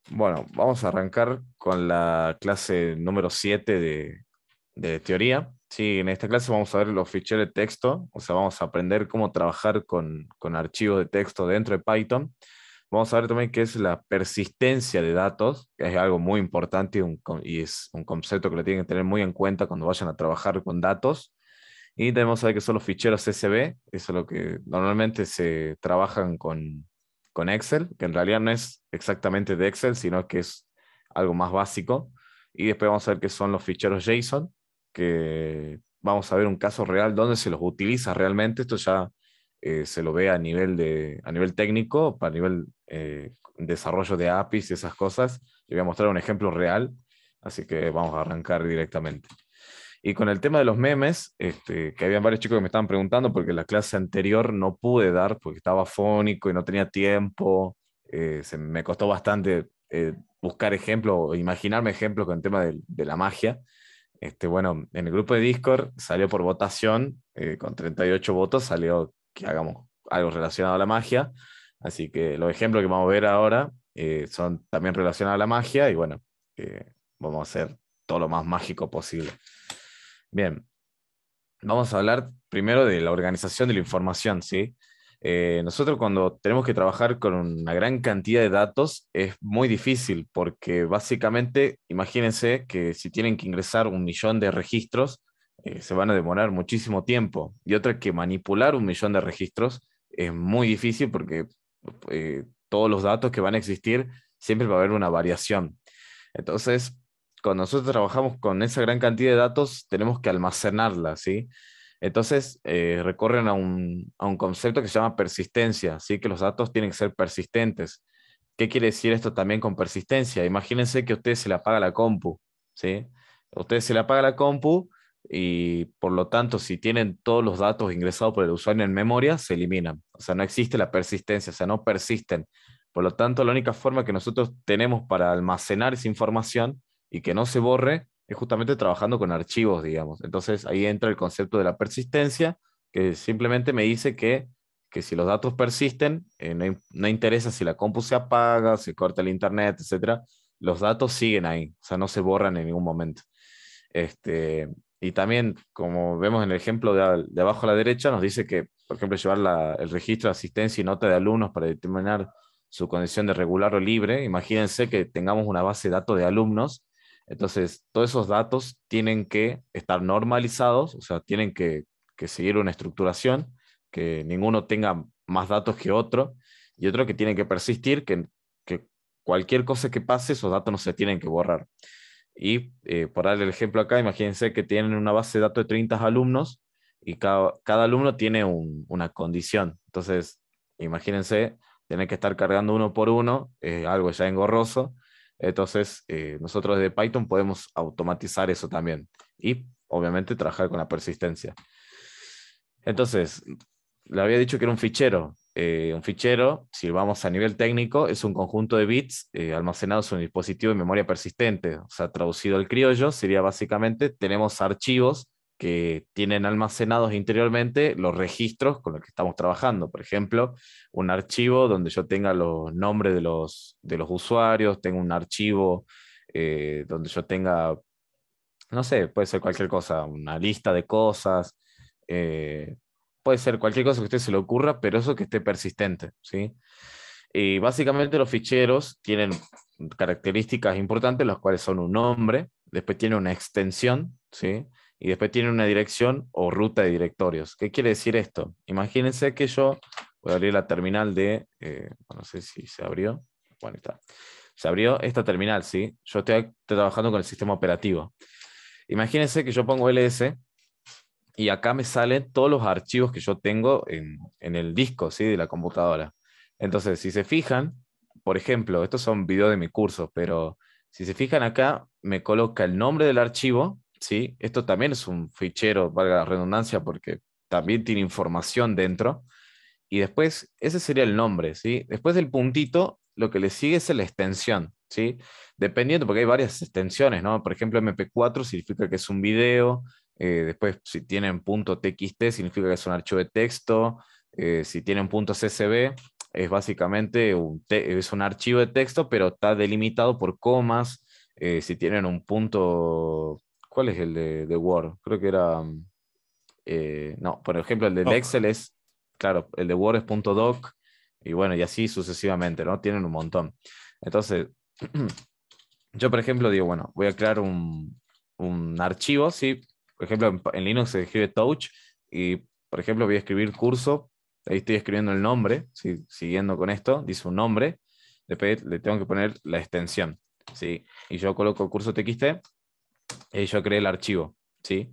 Bueno, vamos a arrancar con la clase número 7 de teoría. Sí, en esta clase vamos a ver los ficheros de texto, o sea, vamos a aprender cómo trabajar con archivos de texto dentro de Python. Vamos a ver también qué es la persistencia de datos, que es algo muy importante y es un concepto que lo tienen que tener muy en cuenta cuando vayan a trabajar con datos. Y tenemos que saber qué son los ficheros CSV, eso es lo que normalmente se trabajan con Excel, que en realidad no es exactamente de Excel, sino que es algo más básico. Y después vamos a ver qué son los ficheros JSON, que vamos a ver un caso real donde se los utiliza realmente. Esto ya se lo ve a nivel técnico, para nivel desarrollo de APIs y esas cosas. Le voy a mostrar un ejemplo real, así que vamos a arrancar directamente. Y con el tema de los memes, que habían varios chicos que me estaban preguntando, porque la clase anterior no pude dar, porque estaba fónico y no tenía tiempo, me costó bastante buscar ejemplos o imaginarme ejemplos con el tema de la magia. Bueno, en el grupo de Discord salió por votación, con 38 votos salió que hagamos algo relacionado a la magia, así que los ejemplos que vamos a ver ahora son también relacionados a la magia y bueno, vamos a hacer todo lo más mágico posible. Bien, vamos a hablar primero de la organización de la información, ¿sí? Nosotros cuando tenemos que trabajar con una gran cantidad de datos es muy difícil porque básicamente, imagínense que si tienen que ingresar 1 millón de registros, se van a demorar muchísimo tiempo. Y otra que manipular 1 millón de registros es muy difícil porque todos los datos que van a existir siempre va a haber una variación. Entonces, cuando nosotros trabajamos con esa gran cantidad de datos, tenemos que almacenarla, ¿sí? Entonces, recorren a un concepto que se llama persistencia, ¿sí? Que los datos tienen que ser persistentes. ¿Qué quiere decir esto también con persistencia? Imagínense que a ustedes se le apaga la compu, ¿sí? A ustedes se le apaga la compu y por lo tanto, si tienen todos los datos ingresados por el usuario en memoria, se eliminan. O sea, no existe la persistencia, o sea, no persisten. Por lo tanto, la única forma que nosotros tenemos para almacenar esa información y que no se borre es justamente trabajando con archivos, digamos. Entonces ahí entra el concepto de la persistencia, que simplemente me dice que si los datos persisten, no interesa si la compu se apaga, se corta el internet, etcétera, los datos siguen ahí, o sea, no se borran en ningún momento. Este, y también, como vemos en el ejemplo de abajo a la derecha, nos dice que, por ejemplo, llevar el registro de asistencia y nota de alumnos para determinar su condición de regular o libre. Imagínense que tengamos una base de datos de alumnos. Entonces, todos esos datos tienen que estar normalizados, o sea, tienen que seguir una estructuración, que ninguno tenga más datos que otro, y otro que tiene que persistir, que cualquier cosa que pase, esos datos no se tienen que borrar. Y por darle el ejemplo acá, imagínense que tienen una base de datos de 30 alumnos y cada alumno tiene una condición. Entonces, imagínense tener que estar cargando uno por uno, algo ya engorroso. Entonces, nosotros desde Python podemos automatizar eso también y obviamente trabajar con la persistencia. Entonces, le había dicho que era un fichero. Un fichero, si vamos a nivel técnico, es un conjunto de bits almacenados en un dispositivo de memoria persistente. O sea, traducido al criollo, sería básicamente, tenemos archivos que tienen almacenados interiormente los registros con los que estamos trabajando. Por ejemplo, un archivo donde yo tenga los nombres de los usuarios, tengo un archivo donde yo tenga, no sé, puede ser cualquier cosa, una lista de cosas, eh, puede ser cualquier cosa que a usted se le ocurra, pero eso que esté persistente, ¿sí? Y básicamente los ficheros tienen características importantes, las cuales son un nombre, después tiene una extensión, ¿sí? Y después tiene una dirección o ruta de directorios. ¿Qué quiere decir esto? Imagínense que yo voy a abrir la terminal no sé si se abrió, bueno, está. Se abrió esta terminal, ¿sí? Yo estoy trabajando con el sistema operativo. Imagínense que yo pongo ls y acá me salen todos los archivos que yo tengo en el disco, ¿sí? De la computadora. Entonces, si se fijan, por ejemplo, estos son videos de mi curso, pero si se fijan acá, me coloca el nombre del archivo, ¿sí? Esto también es un fichero, valga la redundancia, porque también tiene información dentro. Y después, ese sería el nombre, ¿sí? Después del puntito, lo que le sigue es la extensión, ¿sí? Dependiendo, porque hay varias extensiones, ¿no? Por ejemplo, MP4 significa que es un video, después si tienen .txt significa que es un archivo de texto, si tienen .csv, es básicamente es un archivo de texto, pero está delimitado por comas. Si tienen un punto, ¿cuál es el de Word? Creo que era, no, por ejemplo, el del Ok. Excel es, claro, el de Word es punto .doc, y bueno, y así sucesivamente, ¿no? Tienen un montón. Entonces, yo, por ejemplo, digo, bueno, voy a crear un archivo, ¿sí? Por ejemplo, en Linux se escribe touch y, por ejemplo, voy a escribir curso, ahí estoy escribiendo el nombre, ¿sí? Siguiendo con esto, dice un nombre, después le tengo que poner la extensión, ¿sí? Y yo coloco curso TXT y yo creé el archivo, ¿sí?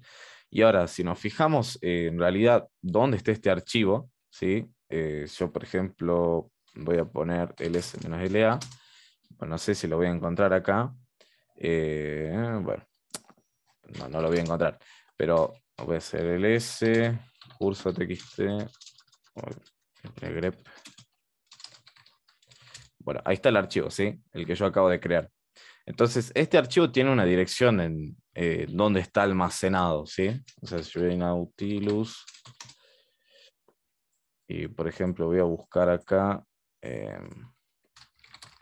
Y ahora, si nos fijamos en realidad dónde está este archivo, ¿sí? Yo, por ejemplo, voy a poner ls-la, bueno, no sé si lo voy a encontrar acá. Bueno, no lo voy a encontrar. Pero voy a hacer el S, curso txt, grep. Bueno, ahí está el archivo, ¿sí? El que yo acabo de crear. Entonces, este archivo tiene una dirección en donde está almacenado, ¿sí? O sea, si yo voy a Nautilus y, por ejemplo, voy a buscar acá eh,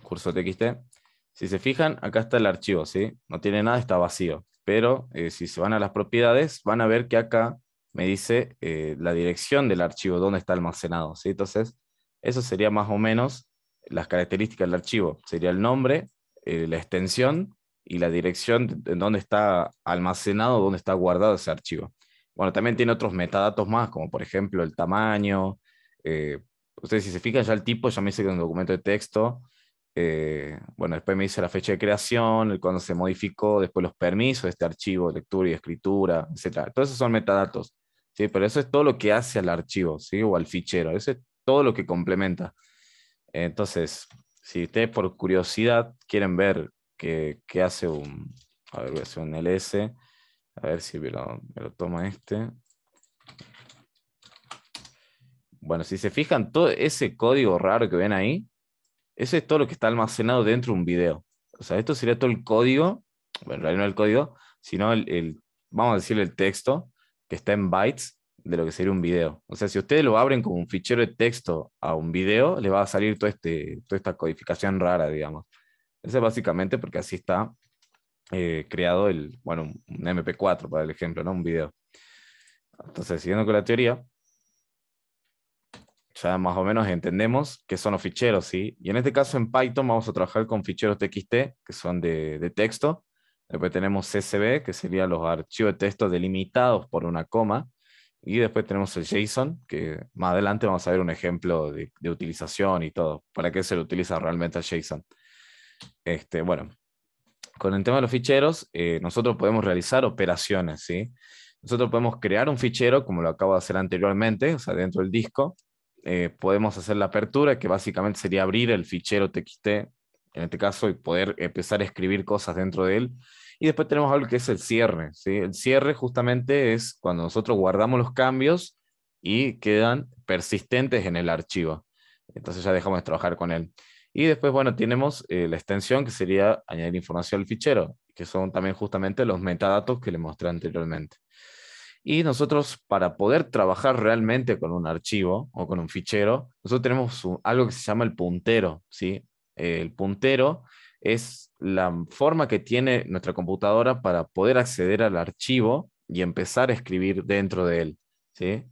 curso txt. Si se fijan, acá está el archivo, ¿sí? No tiene nada, está vacío. Pero si se van a las propiedades, van a ver que acá me dice la dirección del archivo, dónde está almacenado, ¿sí? Entonces, eso sería más o menos las características del archivo. Sería el nombre, la extensión y la dirección en dónde está almacenado, dónde está guardado ese archivo. Bueno, también tiene otros metadatos más, como por ejemplo el tamaño. eh, Ustedes si se fijan, ya el tipo ya me dice que es un documento de texto. Bueno, después me dice la fecha de creación, el cuándo se modificó, después los permisos de este archivo, lectura y escritura, etcétera. Todos esos son metadatos, ¿sí? Pero eso es todo lo que hace al archivo, ¿sí? O al fichero. Eso es todo lo que complementa. Entonces, si ustedes por curiosidad quieren ver qué hace un... A ver, voy a hacer un ls, a ver si me lo toma este. Bueno, si se fijan, todo ese código raro que ven ahí, eso es todo lo que está almacenado dentro de un video. O sea, esto sería todo el código, bueno, en realidad no el código, sino vamos a decirle el texto que está en bytes de lo que sería un video. O sea, si ustedes lo abren como un fichero de texto a un video, les va a salir toda esta codificación rara, digamos. Eso es básicamente porque así está creado bueno, un MP4 para el ejemplo, ¿no? Un video. Entonces, siguiendo con la teoría, ya más o menos entendemos qué son los ficheros, ¿sí? Y en este caso en Python vamos a trabajar con ficheros TXT, que son de texto. Después tenemos CSV, que serían los archivos de texto delimitados por una coma. Y después tenemos el JSON, que más adelante vamos a ver un ejemplo de utilización y todo, para qué se lo utiliza realmente el JSON. Bueno, con el tema de los ficheros, nosotros podemos realizar operaciones, ¿sí? Nosotros podemos crear un fichero, como lo acabo de hacer anteriormente, o sea, dentro del disco. Podemos hacer la apertura, que básicamente sería abrir el fichero TXT, en este caso, y poder empezar a escribir cosas dentro de él. Y después tenemos algo que es el cierre, ¿sí? El cierre justamente es cuando nosotros guardamos los cambios y quedan persistentes en el archivo. Entonces ya dejamos de trabajar con él. Y después, bueno, tenemos la extensión que sería añadir información al fichero, que son también justamente los metadatos que le mostré anteriormente. Y nosotros, para poder trabajar realmente con un archivo o con un fichero, nosotros tenemos algo que se llama el puntero, ¿sí? El puntero es la forma que tiene nuestra computadora para poder acceder al archivo y empezar a escribir dentro de él, ¿sí?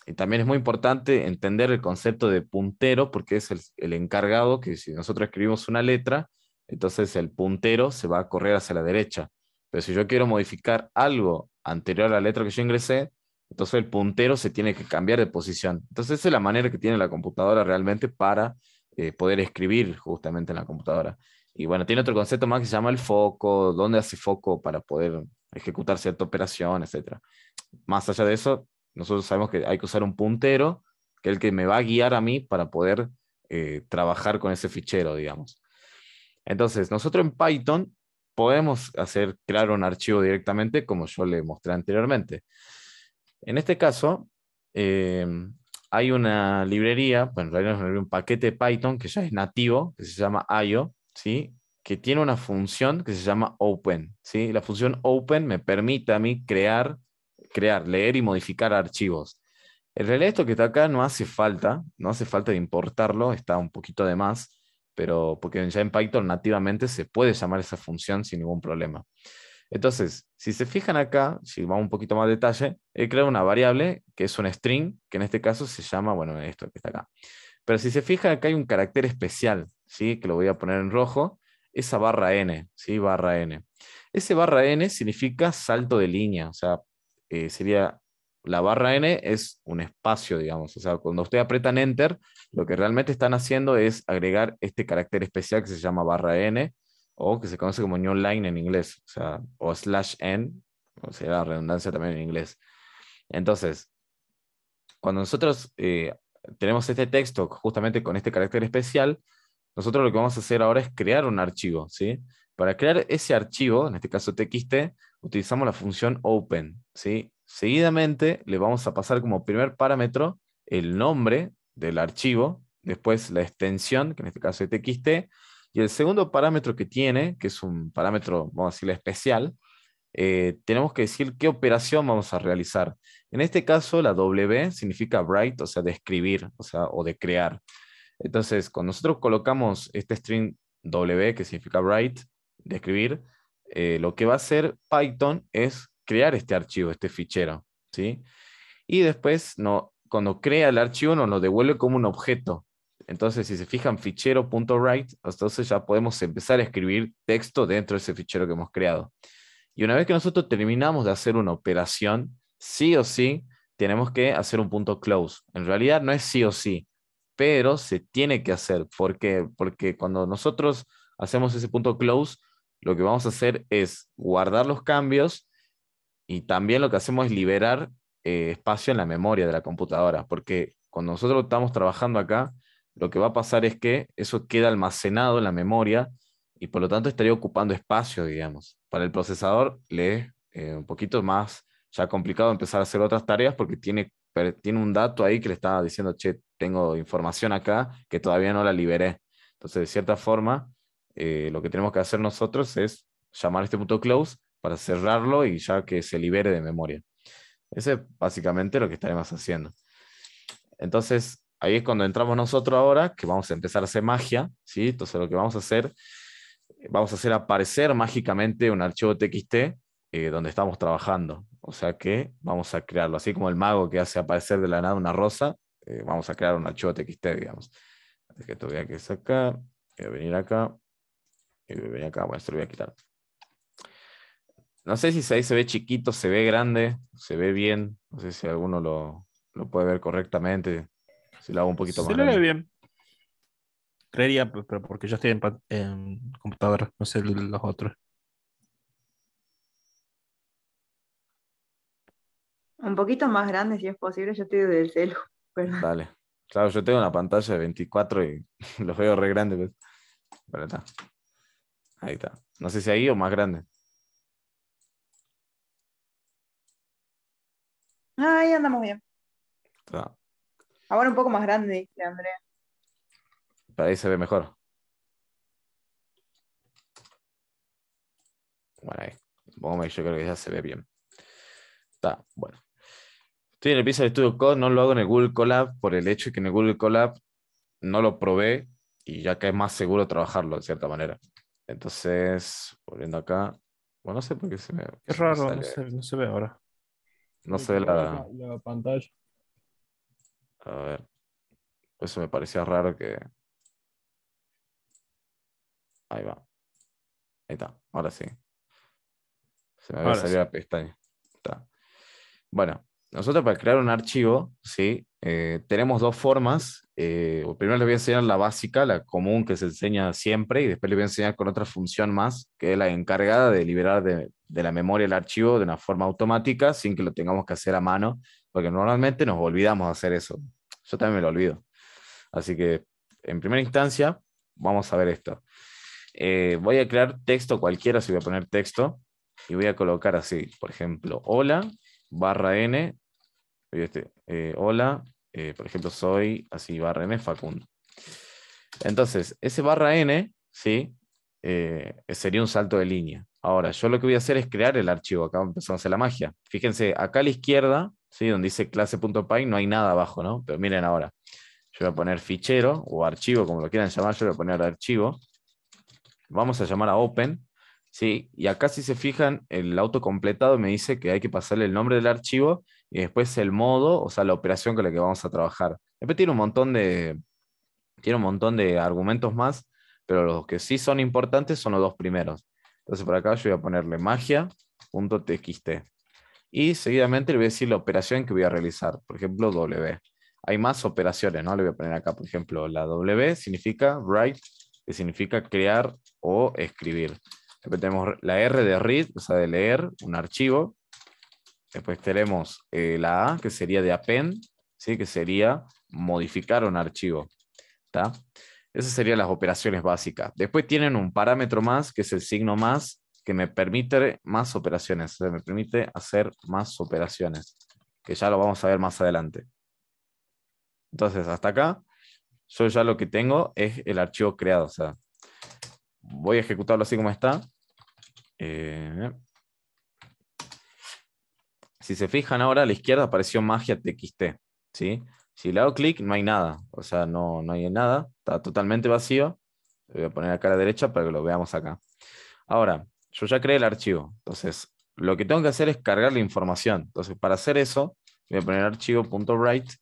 Y también es muy importante entender el concepto de puntero porque es el encargado que si nosotros escribimos una letra, entonces el puntero se va a correr hacia la derecha. Pero si yo quiero modificar algo anterior a la letra que yo ingresé, entonces el puntero se tiene que cambiar de posición. Entonces esa es la manera que tiene la computadora realmente para poder escribir justamente en la computadora. Y bueno, tiene otro concepto más que se llama el foco, dónde hace foco para poder ejecutar cierta operación, etcétera. Más allá de eso, nosotros sabemos que hay que usar un puntero, que es el que me va a guiar a mí para poder trabajar con ese fichero, digamos. Entonces, nosotros en Python podemos crear un archivo directamente, como yo le mostré anteriormente. En este caso, eh, hay una librería, bueno, en realidad es un paquete de Python que ya es nativo, que se llama IO, ¿sí? Que tiene una función que se llama open, ¿sí? La función open me permite a mí crear, leer y modificar archivos. En realidad esto que está acá no hace falta de importarlo, está un poquito de más, pero porque ya en Python nativamente se puede llamar esa función sin ningún problema. Entonces, si se fijan acá, si vamos un poquito más a detalle, he creado una variable que es un string, que en este caso se llama, bueno, esto que está acá. Pero si se fijan acá hay un carácter especial, ¿sí? Que lo voy a poner en rojo, esa barra n, ¿sí? Barra n. Ese barra n significa salto de línea, o sea, sería, la barra n es un espacio, digamos, o sea, cuando ustedes apretan enter, lo que realmente están haciendo es agregar este carácter especial que se llama barra n, o que se conoce como new line en inglés, o sea, o slash n, o sea, la redundancia también en inglés. Entonces, cuando nosotros tenemos este texto justamente con este carácter especial, nosotros lo que vamos a hacer ahora es crear un archivo, ¿sí? Para crear ese archivo, en este caso txt, utilizamos la función open, ¿sí? Seguidamente le vamos a pasar como primer parámetro el nombre del archivo, después la extensión, que en este caso es txt, y el segundo parámetro que tiene, que es un parámetro, vamos a decirle especial, tenemos que decir qué operación vamos a realizar. En este caso, la W significa write, o sea, de escribir, o sea, o de crear. Entonces, cuando nosotros colocamos este string W, que significa write, de escribir, lo que va a hacer Python es crear este archivo, este fichero, ¿sí? Y después, no, cuando crea el archivo, nos lo devuelve como un objeto. Entonces, si se fijan, fichero.write, entonces ya podemos empezar a escribir texto dentro de ese fichero que hemos creado. Y una vez que nosotros terminamos de hacer una operación, sí o sí, tenemos que hacer un punto close. En realidad no es sí o sí, pero se tiene que hacer. ¿Por qué? Porque cuando nosotros hacemos ese punto close, lo que vamos a hacer es guardar los cambios y también lo que hacemos es liberar espacio en la memoria de la computadora. Porque cuando nosotros estamos trabajando acá, lo que va a pasar es que eso queda almacenado en la memoria y por lo tanto estaría ocupando espacio, digamos. Para el procesador le es un poquito más ya complicado empezar a hacer otras tareas porque tiene un dato ahí que le está diciendo, che, tengo información acá que todavía no la liberé. Entonces, de cierta forma, lo que tenemos que hacer nosotros es llamar a este punto close para cerrarlo y ya que se libere de memoria. Ese es básicamente lo que estaremos haciendo. Entonces, ahí es cuando entramos nosotros ahora, que vamos a empezar a hacer magia, ¿sí? Entonces, lo que vamos a hacer aparecer mágicamente un archivo TXT donde estamos trabajando. O sea que vamos a crearlo, así como el mago que hace aparecer de la nada una rosa, vamos a crear un archivo TXT, digamos. Así que esto voy a sacar, voy a venir acá, y voy a venir acá, bueno, esto lo voy a quitar. No sé si ahí se ve chiquito, se ve grande, se ve bien, no sé si alguno lo puede ver correctamente, si lo hago un poquito más Se le ve grande. bien. Creería, pero porque yo estoy en computadora, no sé los otros. Un poquito más grande si es posible, yo estoy desde el celu, perdón. Dale. Claro, yo tengo una pantalla de 24 y los veo re grandes, pues. Pero está. Ahí está. No sé si ahí o más grande. Ahí andamos bien. Está. Ahora un poco más grande, dice Andrea. Pero ahí se ve mejor. Bueno, ahí. Supongo que yo creo que ya se ve bien. Está, bueno. Estoy en el Visual Studio Code, no lo hago en el Google Colab por el hecho de que en el Google Colab no lo probé y ya que es más seguro trabajarlo de cierta manera. Entonces, volviendo acá, bueno, no sé por qué Qué se me raro, sale. no se ve ahora. No Uy, se ve quiero ver la. la pantalla. A ver, eso me parecía raro que. Ahí va. Ahí está, ahora sí. Se me había Ahora sí. salido la pestaña. Está. Bueno, nosotros para crear un archivo, ¿sí? Tenemos dos formas. Primero les voy a enseñar la básica, la común que se enseña siempre, y después les voy a enseñar con otra función más, que es la encargada de liberar de la memoria el archivo de una forma automática sin que lo tengamos que hacer a mano, porque normalmente nos olvidamos de hacer eso. Yo también me lo olvido. Así que, en primera instancia, vamos a ver esto. Voy a crear texto cualquiera, si voy a poner texto, y voy a colocar así, por ejemplo, hola, barra n, hola, por ejemplo, soy así, barra n, Facundo. Entonces, ese barra n, ¿sí? Sería un salto de línea. Ahora, yo lo que voy a hacer es crear el archivo. Acá empezamos a hacer la magia. Fíjense, acá a la izquierda, ¿sí? Donde dice clase.py, no hay nada abajo, ¿no? Pero miren ahora. Yo voy a poner fichero o archivo, como lo quieran llamar. Yo voy a poner archivo. Vamos a llamar a open. ¿Sí? Y acá, si se fijan, el autocompletado me dice que hay que pasarle el nombre del archivo y después el modo, o sea, la operación con la que vamos a trabajar. Después tiene un montón de argumentos más, pero los que sí son importantes son los dos primeros. Entonces por acá yo voy a ponerle magia.txt y seguidamente le voy a decir la operación que voy a realizar. Por ejemplo, W. Hay más operaciones, ¿no? Le voy a poner acá, por ejemplo, la W significa write, que significa crear o escribir. Después tenemos la R de read, o sea, de leer un archivo. Después tenemos la A, que sería de append, ¿sí? Que sería modificar un archivo. ¿Tá? Esas serían las operaciones básicas. Después tienen un parámetro más, que es el signo más, que me permite más operaciones. O sea, me permite hacer más operaciones, que ya lo vamos a ver más adelante. Entonces, hasta acá, yo ya lo que tengo es el archivo creado. O sea, voy a ejecutarlo así como está. Si se fijan ahora, a la izquierda apareció magia.txt, ¿sí? Si le hago clic, no hay nada. O sea, no hay nada. Está totalmente vacío. Lo voy a poner acá a la derecha para que lo veamos acá. Ahora, yo ya creé el archivo. Entonces, lo que tengo que hacer es cargar la información. Entonces, para hacer eso, voy a poner archivo.write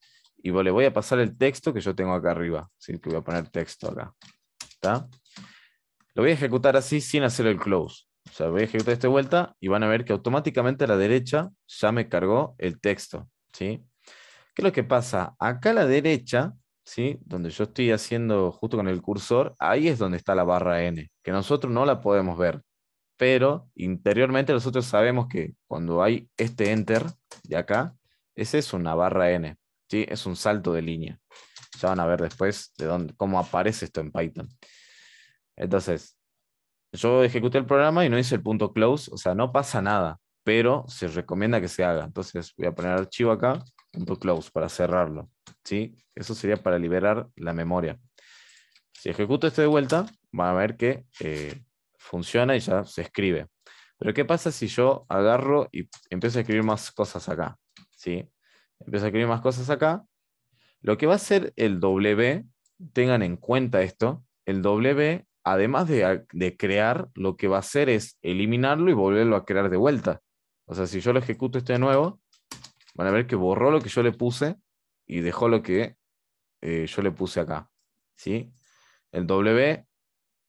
y le voy a pasar el texto que yo tengo acá arriba. ¿Sí? Que voy a poner texto acá. ¿Está? Lo voy a ejecutar así sin hacer el close. O sea, voy a ejecutar esta vuelta y van a ver que automáticamente a la derecha ya me cargó el texto. ¿Sí? ¿Qué es lo que pasa? Acá a la derecha, ¿sí? Donde yo estoy haciendo justo con el cursor, ahí es donde está la barra N, que nosotros no la podemos ver. Pero interiormente nosotros sabemos que cuando hay este enter de acá, ese es una barra N, ¿sí? Es un salto de línea. Ya van a ver después de dónde, cómo aparece esto en Python. Entonces, yo ejecuté el programa y no hice el punto close, o sea, no pasa nada, pero se recomienda que se haga. Entonces voy a poner archivo acá, punto close, para cerrarlo, ¿sí? Eso sería para liberar la memoria. Si ejecuto esto de vuelta, van a ver que funciona y ya se escribe. Pero ¿qué pasa si yo agarro y empiezo a escribir más cosas acá? ¿Sí? Empiezo a escribir más cosas acá. Lo que va a hacer el W, tengan en cuenta esto, el W, además de crear, lo que va a hacer es eliminarlo y volverlo a crear de vuelta. O sea, si yo lo ejecuto este de nuevo, van a ver que borró lo que yo le puse y dejó lo que yo le puse acá. ¿Sí? El W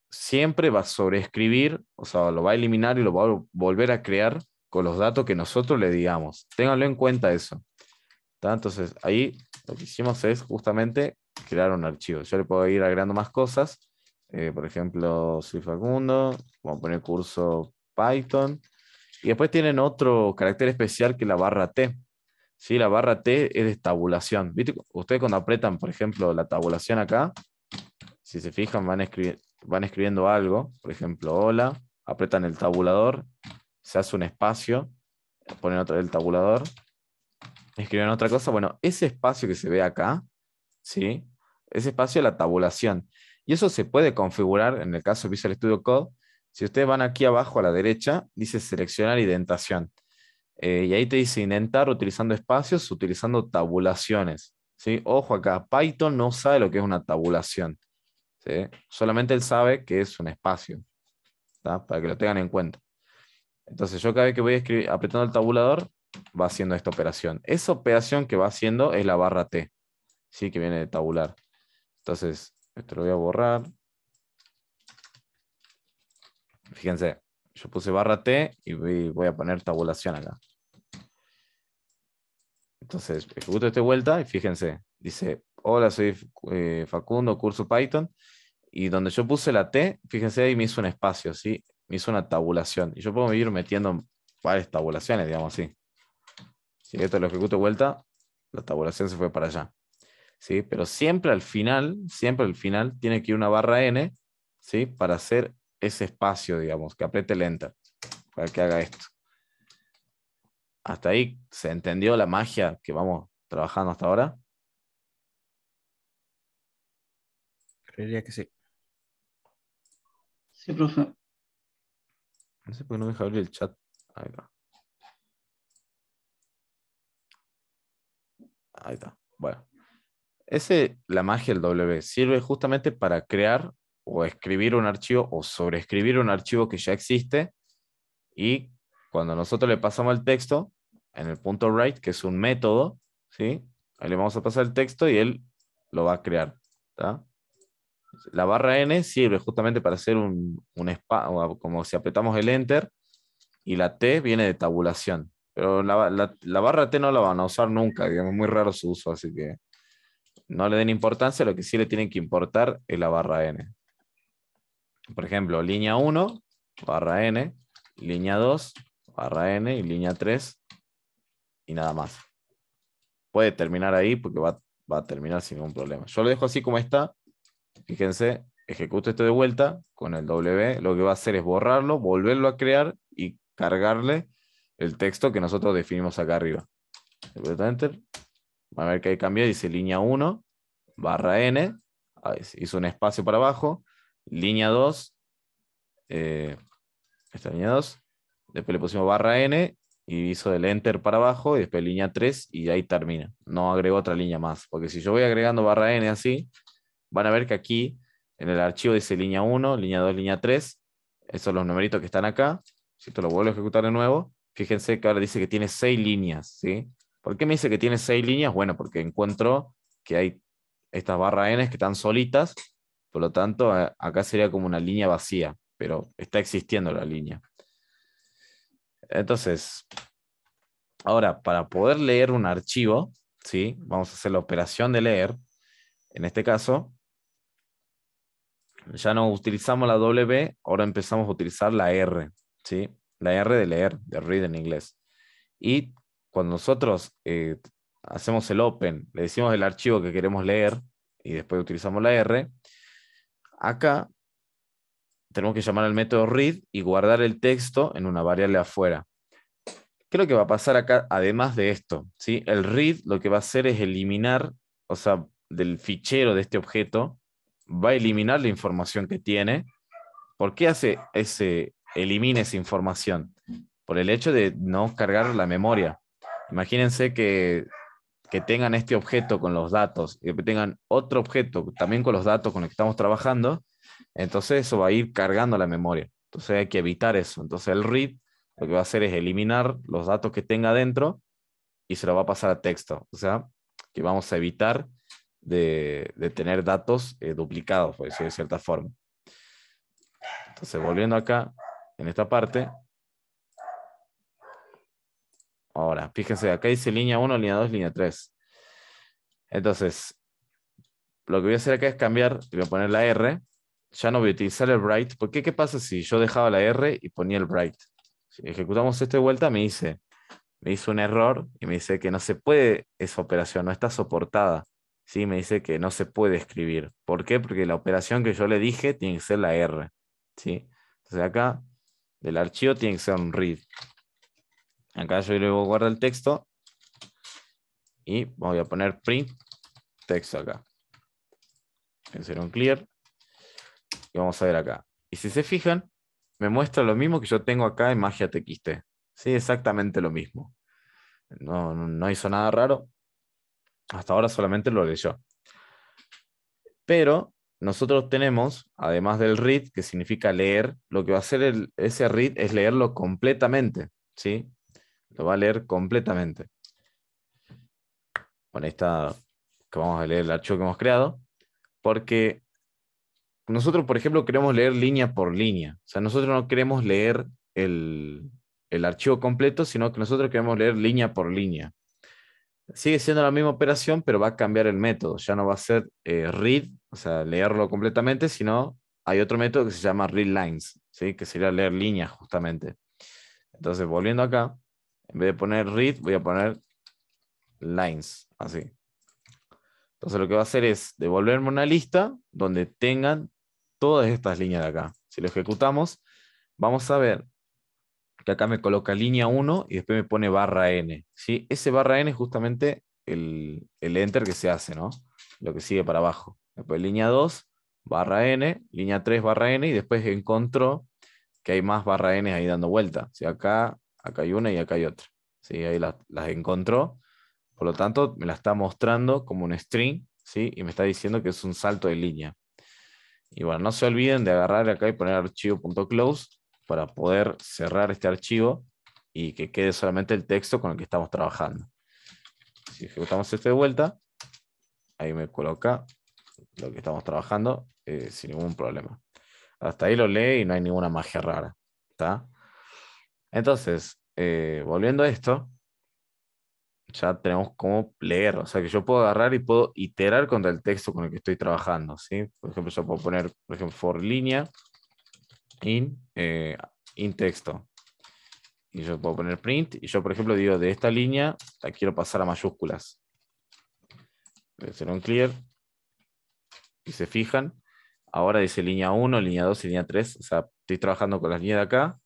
siempre va a sobreescribir, o sea, lo va a eliminar y lo va a volver a crear con los datos que nosotros le digamos. Ténganlo en cuenta eso. ¿Tá? Entonces, ahí lo que hicimos es justamente crear un archivo. Yo le puedo ir agregando más cosas. Por ejemplo, soy Facundo, vamos a poner curso Python. Y después tienen otro carácter especial que es la barra T. ¿Sí? La barra T es de tabulación. ¿Viste? Ustedes cuando apretan, por ejemplo, la tabulación acá, si se fijan, van escribiendo algo. Por ejemplo, hola, apretan el tabulador, se hace un espacio, ponen otra vez el tabulador, escriben otra cosa. Bueno, ese espacio que se ve acá, ¿sí? Ese espacio es la tabulación. Y eso se puede configurar en el caso de Visual Studio Code. Si ustedes van aquí abajo a la derecha, dice seleccionar indentación. Y ahí te dice indentar utilizando espacios, utilizando tabulaciones. ¿Sí? Ojo acá, Python no sabe lo que es una tabulación. ¿Sí? Solamente él sabe que es un espacio. ¿Tá? Para que lo tengan en cuenta. Entonces yo cada vez que voy apretando el tabulador, va haciendo esta operación. Esa operación que va haciendo es la barra T, ¿sí? Que viene de tabular. Entonces, esto lo voy a borrar. Fíjense, yo puse barra T y voy a poner tabulación acá. Entonces, ejecuto esta vuelta y fíjense, dice, hola, soy Facundo, curso Python. Y donde yo puse la T, fíjense, ahí me hizo un espacio, ¿sí? Me hizo una tabulación. Y yo puedo ir metiendo varias tabulaciones, digamos así. Si esto lo ejecuto de vuelta, la tabulación se fue para allá. ¿Sí? Pero siempre al final, tiene que ir una barra N, ¿sí? Para hacer ese espacio, digamos, que apriete el Enter, para que haga esto. ¿Hasta ahí se entendió la magia que vamos trabajando hasta ahora? Creería que sí. Sí, profe. No sé por qué no me deja abrir el chat. Ahí está. Ahí está. Bueno. La magia del W sirve justamente para crear o escribir un archivo o sobreescribir un archivo que ya existe, y cuando nosotros le pasamos el texto en el punto write, que es un método, ¿sí? Ahí le vamos a pasar el texto y él lo va a crear. ¿Tá? La barra N sirve justamente para hacer como si apretamos el enter, y la T viene de tabulación. Pero la barra T no la van a usar nunca, digamos, muy raro su uso, así que no le den importancia. Lo que sí le tienen que importar es la barra N. Por ejemplo, línea 1, barra N, línea 2, barra N, y línea 3, y nada más. Puede terminar ahí porque va a terminar sin ningún problema. Yo lo dejo así como está. Fíjense, ejecuto esto de vuelta con el W. Lo que va a hacer es borrarlo, volverlo a crear y cargarle el texto que nosotros definimos acá arriba. Enter. Va a ver que ahí cambió, dice línea 1, barra N. Ahí hizo un espacio para abajo. Línea 2. Esta línea 2. Después le pusimos barra N y hizo el enter para abajo, y después línea 3 y ahí termina. No agregó otra línea más, porque si yo voy agregando barra N así, van a ver que aquí en el archivo dice línea 1, línea 2, línea 3. Esos son los numeritos que están acá. Si esto lo vuelvo a ejecutar de nuevo, fíjense que ahora dice que tiene 6 líneas, ¿sí? ¿Por qué me dice que tiene 6 líneas? Bueno, porque encuentro que hay estas barra N que están solitas, por lo tanto acá sería como una línea vacía, pero está existiendo la línea. Entonces, ahora, para poder leer un archivo, ¿sí? Vamos a hacer la operación de leer. En este caso, ya no utilizamos la W, ahora empezamos a utilizar la R, ¿sí? La R de leer, de read en inglés. Y cuando nosotros hacemos el open, le decimos el archivo que queremos leer, y después utilizamos la R, acá tenemos que llamar al método read y guardar el texto en una variable afuera. ¿Qué es lo que va a pasar acá además de esto? ¿Sí? El read lo que va a hacer es eliminar, o sea, del fichero de este objeto, va a eliminar la información que tiene. ¿Por qué elimina esa información? Por el hecho de no cargar la memoria. Imagínense que tengan este objeto con los datos y que tengan otro objeto también con los datos con los que estamos trabajando, entonces eso va a ir cargando la memoria. Entonces hay que evitar eso. Entonces el read lo que va a hacer es eliminar los datos que tenga dentro y se lo va a pasar a texto. O sea, que vamos a evitar de tener datos duplicados, por decirlo de cierta forma. Entonces, volviendo acá, en esta parte. Ahora, fíjense, acá dice línea 1, línea 2, línea 3. Entonces, lo que voy a hacer acá es cambiar, voy a poner la R. Ya no voy a utilizar el write, porque ¿qué pasa si yo dejaba la R y ponía el write? Si ejecutamos esto de vuelta, me hizo un error y me dice que no se puede esa operación, no está soportada. ¿Sí? Me dice que no se puede escribir. ¿Por qué? Porque la operación que yo le dije tiene que ser la R. ¿Sí? Entonces acá, del archivo tiene que ser un read. Acá yo le voy a guardar el texto y voy a poner print texto acá. Hacer un clear. Y vamos a ver acá. Y si se fijan, me muestra lo mismo que yo tengo acá en Magia TXT. Sí, exactamente lo mismo. No hizo nada raro. Hasta ahora solamente lo leyó. Pero nosotros tenemos, además del read, que significa leer, lo que va a hacer ese read es leerlo completamente. ¿Sí? Lo va a leer completamente. Bueno, ahí está, que vamos a leer el archivo que hemos creado. Porque nosotros, por ejemplo, queremos leer línea por línea. O sea, nosotros no queremos leer el archivo completo, sino que nosotros queremos leer línea por línea. Sigue siendo la misma operación, pero va a cambiar el método. Ya no va a ser read, o sea, leerlo completamente, sino hay otro método que se llama read lines, ¿sí? Que sería leer líneas justamente. Entonces, volviendo acá, en vez de poner read, voy a poner lines, así. Entonces lo que va a hacer es devolverme una lista donde tengan todas estas líneas de acá. Si lo ejecutamos, vamos a ver que acá me coloca línea 1 y después me pone barra N. ¿Sí? Ese barra N es justamente el enter que se hace, ¿no? Lo que sigue para abajo. Después línea 2, barra N, línea 3, barra N, y después encontró que hay más barra n ahí dando vuelta. ¿Sí? Acá hay una y acá hay otra. ¿Sí? Ahí las encontró. Por lo tanto, me la está mostrando como un string, ¿sí? Y me está diciendo que es un salto de línea. Y bueno, no se olviden de agarrar acá y poner archivo.close para poder cerrar este archivo y que quede solamente el texto con el que estamos trabajando. Si ejecutamos este de vuelta, ahí me coloca lo que estamos trabajando sin ningún problema. Hasta ahí lo lee y no hay ninguna magia rara. ¿Está? Entonces, volviendo a esto, ya tenemos cómo leer. O sea que yo puedo agarrar y puedo iterar contra el texto con el que estoy trabajando. ¿Sí? Por ejemplo, yo puedo poner, por ejemplo, for línea in texto. Y yo puedo poner print. Y yo, por ejemplo, digo de esta línea la quiero pasar a mayúsculas. Voy a hacer un clear. Y se fijan, ahora dice línea 1, línea 2 y línea 3. O sea, estoy trabajando con las líneas de acá,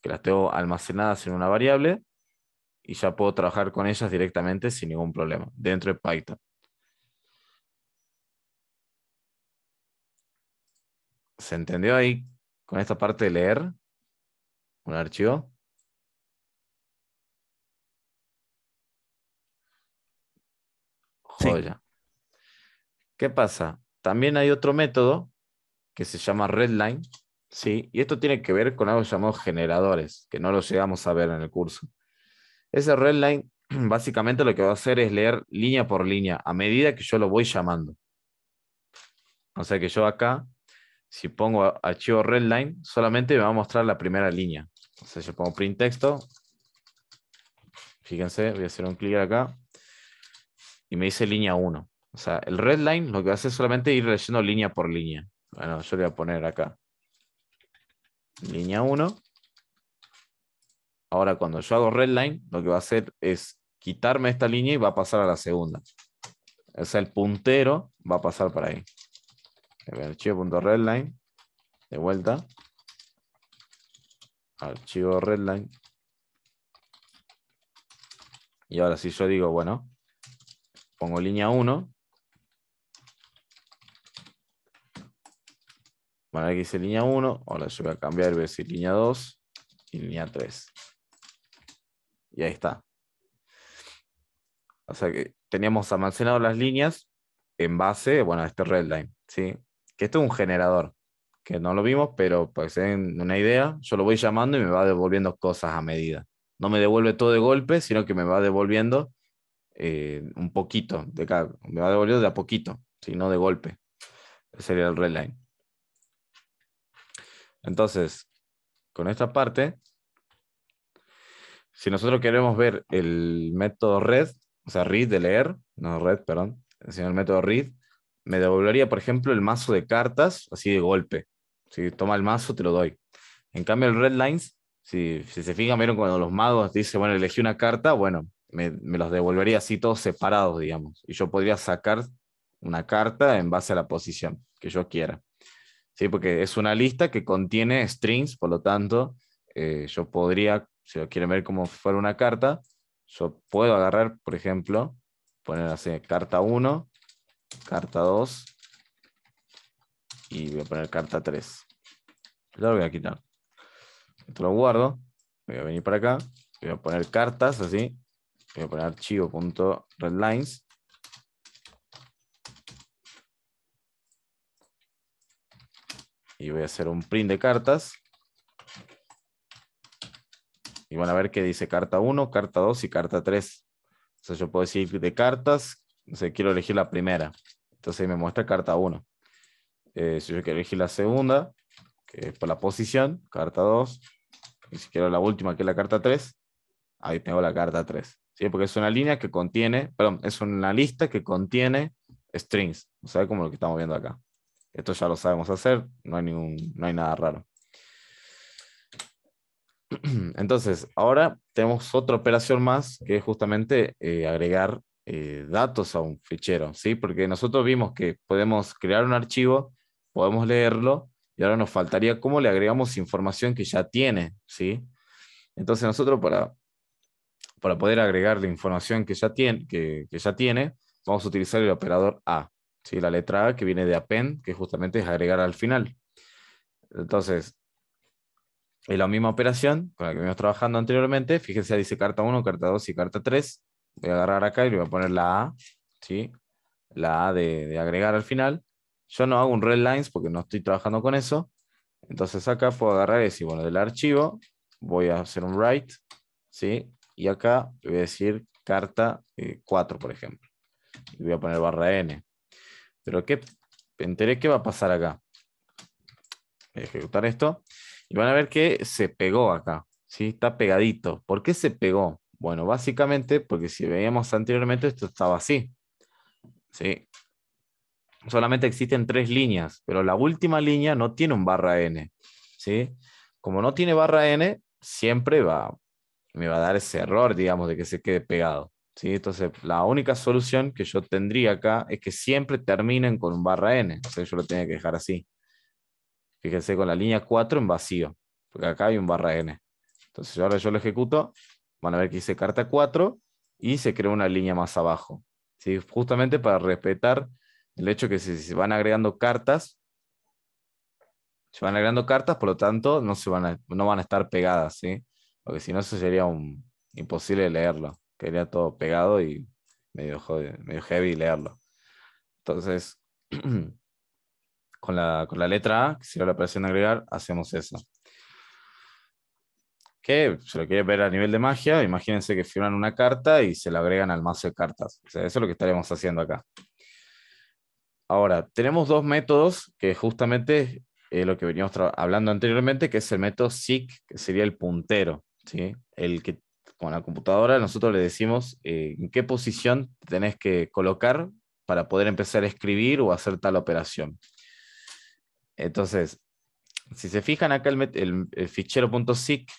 que las tengo almacenadas en una variable. Y ya puedo trabajar con ellas directamente sin ningún problema, dentro de Python. ¿Se entendió ahí con esta parte de leer un archivo? Sí, Joya. ¿Qué pasa? También hay otro método que se llama readline, ¿sí? Y esto tiene que ver con algo llamado generadores, que no lo llegamos a ver en el curso. Ese readline básicamente lo que va a hacer es leer línea por línea a medida que yo lo voy llamando. O sea que yo acá, si pongo archivo readline, solamente me va a mostrar la primera línea. O sea, yo pongo print texto. Fíjense, voy a hacer un clic acá. Y me dice línea 1. O sea, el readline lo que hace es solamente ir leyendo línea por línea. Bueno, yo le voy a poner acá línea 1. Ahora, cuando yo hago readline, lo que va a hacer es quitarme esta línea y va a pasar a la segunda. O sea, el puntero va a pasar por ahí. Archivo.readline. De vuelta. Archivo readline. Y ahora si yo digo, bueno, pongo línea 1. Bueno, aquí dice línea 1. Ahora yo voy a cambiar y voy a decir línea 2 y línea 3. Y ahí está. O sea que teníamos almacenado las líneas en base, bueno, a este readline, ¿sí? Que esto es un generador, que no lo vimos, pero para que se den una idea, yo lo voy llamando y me va devolviendo cosas a medida. No me devuelve todo de golpe, sino que me va devolviendo un poquito de cada, me va devolviendo de a poquito, ¿sí? No de golpe. Ese sería el readline. Entonces, con esta parte, si nosotros queremos ver el método read, o sea, read de leer, no read, perdón, sino el método read, me devolvería, por ejemplo, el mazo de cartas así de golpe. Si toma el mazo, te lo doy. En cambio, el readlines, si se fijan, vieron cuando los magos dicen, bueno, elegí una carta, bueno, me los devolvería así todos separados, digamos. Y yo podría sacar una carta en base a la posición que yo quiera. ¿Sí? Porque es una lista que contiene strings, por lo tanto, yo podría, si lo quieren ver como si fuera una carta, yo puedo agarrar, por ejemplo, poner así, carta 1, carta 2 y voy a poner carta 3. Lo voy a quitar. Esto lo guardo, voy a venir para acá, voy a poner cartas así, voy a poner archivo.readlines. Y voy a hacer un print de cartas. Y van a ver que dice carta 1, carta 2 y carta 3. Entonces yo puedo decir de cartas, no sé, quiero elegir la primera. Entonces ahí me muestra carta 1. Si yo quiero elegir la segunda, que es por la posición, carta 2. Y si quiero la última, que es la carta 3, ahí tengo la carta 3. ¿Sí? Porque es una línea que contiene, perdón, es una lista que contiene strings. O sea, como lo que estamos viendo acá. Esto ya lo sabemos hacer, no hay nada raro. Entonces, ahora tenemos otra operación más que es justamente agregar datos a un fichero, ¿sí? Porque nosotros vimos que podemos crear un archivo, podemos leerlo y ahora nos faltaría cómo le agregamos información que ya tiene, ¿sí? Entonces nosotros para poder agregar la información que ya tiene, vamos a utilizar el operador A, ¿sí? La letra A que viene de append, que justamente es agregar al final. Entonces, Es la misma operación con la que venimos trabajando anteriormente. Fíjense, dice carta 1, carta 2 y carta 3. Voy a agarrar acá y le voy a poner la A, ¿sí? La A de agregar al final. Yo no hago un red lines porque no estoy trabajando con eso. Entonces acá puedo agarrar y decir, bueno, del archivo voy a hacer un write, ¿sí? Y acá le voy a decir carta 4, por ejemplo. Y voy a poner /n. Pero ¿qué? Me enteré qué va a pasar acá. Voy a ejecutar esto. Y van a ver que se pegó acá, ¿sí? Está pegadito. ¿Por qué se pegó? Bueno, básicamente porque si veíamos anteriormente esto estaba así, ¿sí? Solamente existen 3 líneas, pero la última línea no tiene un /n, ¿sí? Como no tiene /n, siempre me va a dar ese error, digamos, de que se quede pegado, ¿sí? Entonces, la única solución que yo tendría acá es que siempre terminen con un /n, o sea, yo lo tenía que dejar así. Fíjense con la línea 4 en vacío, porque acá hay un /n. Entonces, ahora yo lo ejecuto, van a ver que hice carta 4 y se creó una línea más abajo, ¿sí? Justamente para respetar el hecho que si se van agregando cartas, por lo tanto, no van a estar pegadas, ¿sí? Porque si no, eso sería imposible leerlo. Quedaría todo pegado y medio heavy leerlo. Entonces, con la letra A, que sería la operación de agregar, hacemos eso. Que si lo quieren ver a nivel de magia, imagínense que firman una carta y se la agregan al mazo de cartas. O sea, eso es lo que estaremos haciendo acá. Ahora, tenemos dos métodos que justamente lo que veníamos hablando anteriormente, que es el método seek, que sería el puntero, ¿sí? El que con la computadora nosotros le decimos en qué posición tenés que colocar para poder empezar a escribir o hacer tal operación. Entonces, si se fijan acá el fichero .seek,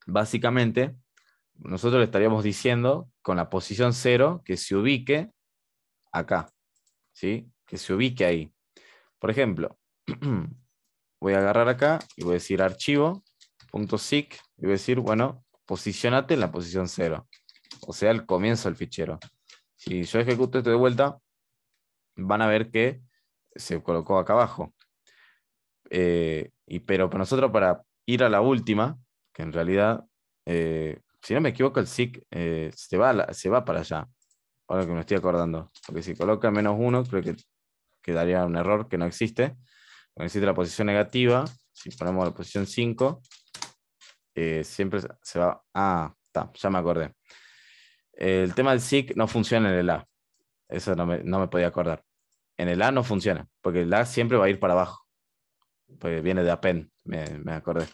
básicamente nosotros le estaríamos diciendo con la posición 0 que se ubique acá, ¿sí? Que se ubique ahí. Por ejemplo, voy a agarrar acá y voy a decir archivo.seek y voy a decir, bueno, posicionate en la posición 0, o sea, al comienzo del fichero. Si yo ejecuto esto de vuelta, van a ver que se colocó acá abajo. Pero para nosotros, para ir a la última, que en realidad, si no me equivoco, el seek se va para allá, ahora que me estoy acordando. Porque si coloca -1, creo que quedaría un error que no existe. Cuando existe la posición negativa, si ponemos la posición 5, siempre se va. Ah, está, ya me acordé. El tema del seek no funciona en el A. Eso no me podía acordar. En el A no funciona, porque el A siempre va a ir para abajo. Porque viene de append, me acordé.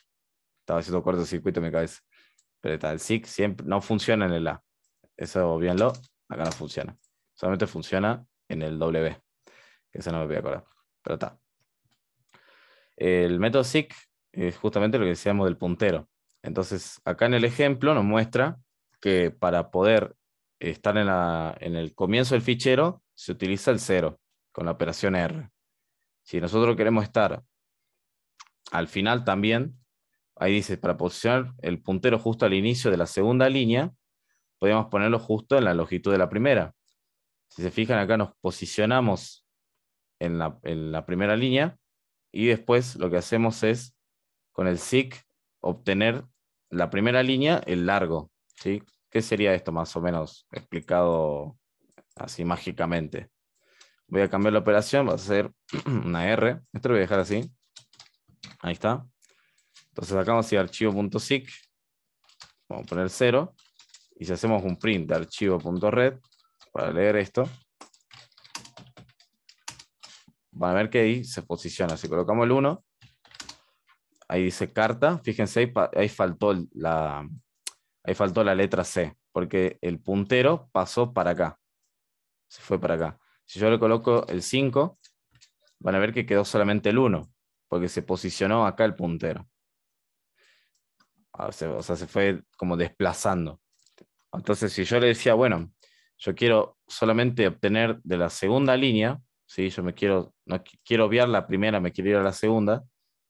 Estaba haciendo cortocircuito en mi cabeza. Pero está, el seek siempre no funciona en el A. Eso bienlo, acá no funciona. Solamente funciona en el W, que eso no me voy a acordar. Pero está. El método seek es justamente lo que decíamos del puntero. Entonces, acá en el ejemplo nos muestra que para poder estar en el comienzo del fichero se utiliza el 0 con la operación R. Si nosotros queremos estar al final también, ahí dice, para posicionar el puntero justo al inicio de la segunda línea, podemos ponerlo justo en la longitud de la primera. Si se fijan acá nos posicionamos en la primera línea y después lo que hacemos es con el seek obtener la primera línea, el largo, ¿sí? ¿Qué sería esto más o menos explicado así mágicamente? Voy a cambiar la operación, va a ser una R, esto lo voy a dejar así, ahí está. Entonces acá vamos a ir a archivo.seek, vamos a poner 0, y si hacemos un print de archivo.read para leer esto, van a ver que ahí se posiciona. Si colocamos el 1, ahí dice carta, fíjense, ahí faltó la letra C, porque el puntero pasó para acá, se fue para acá. Si yo le coloco el 5, van a ver que quedó solamente el 1, porque se posicionó acá el puntero. O sea, se fue como desplazando. Entonces, si yo le decía, bueno, yo quiero solamente obtener de la segunda línea, ¿sí? Yo no quiero obviar la primera, me quiero ir a la segunda.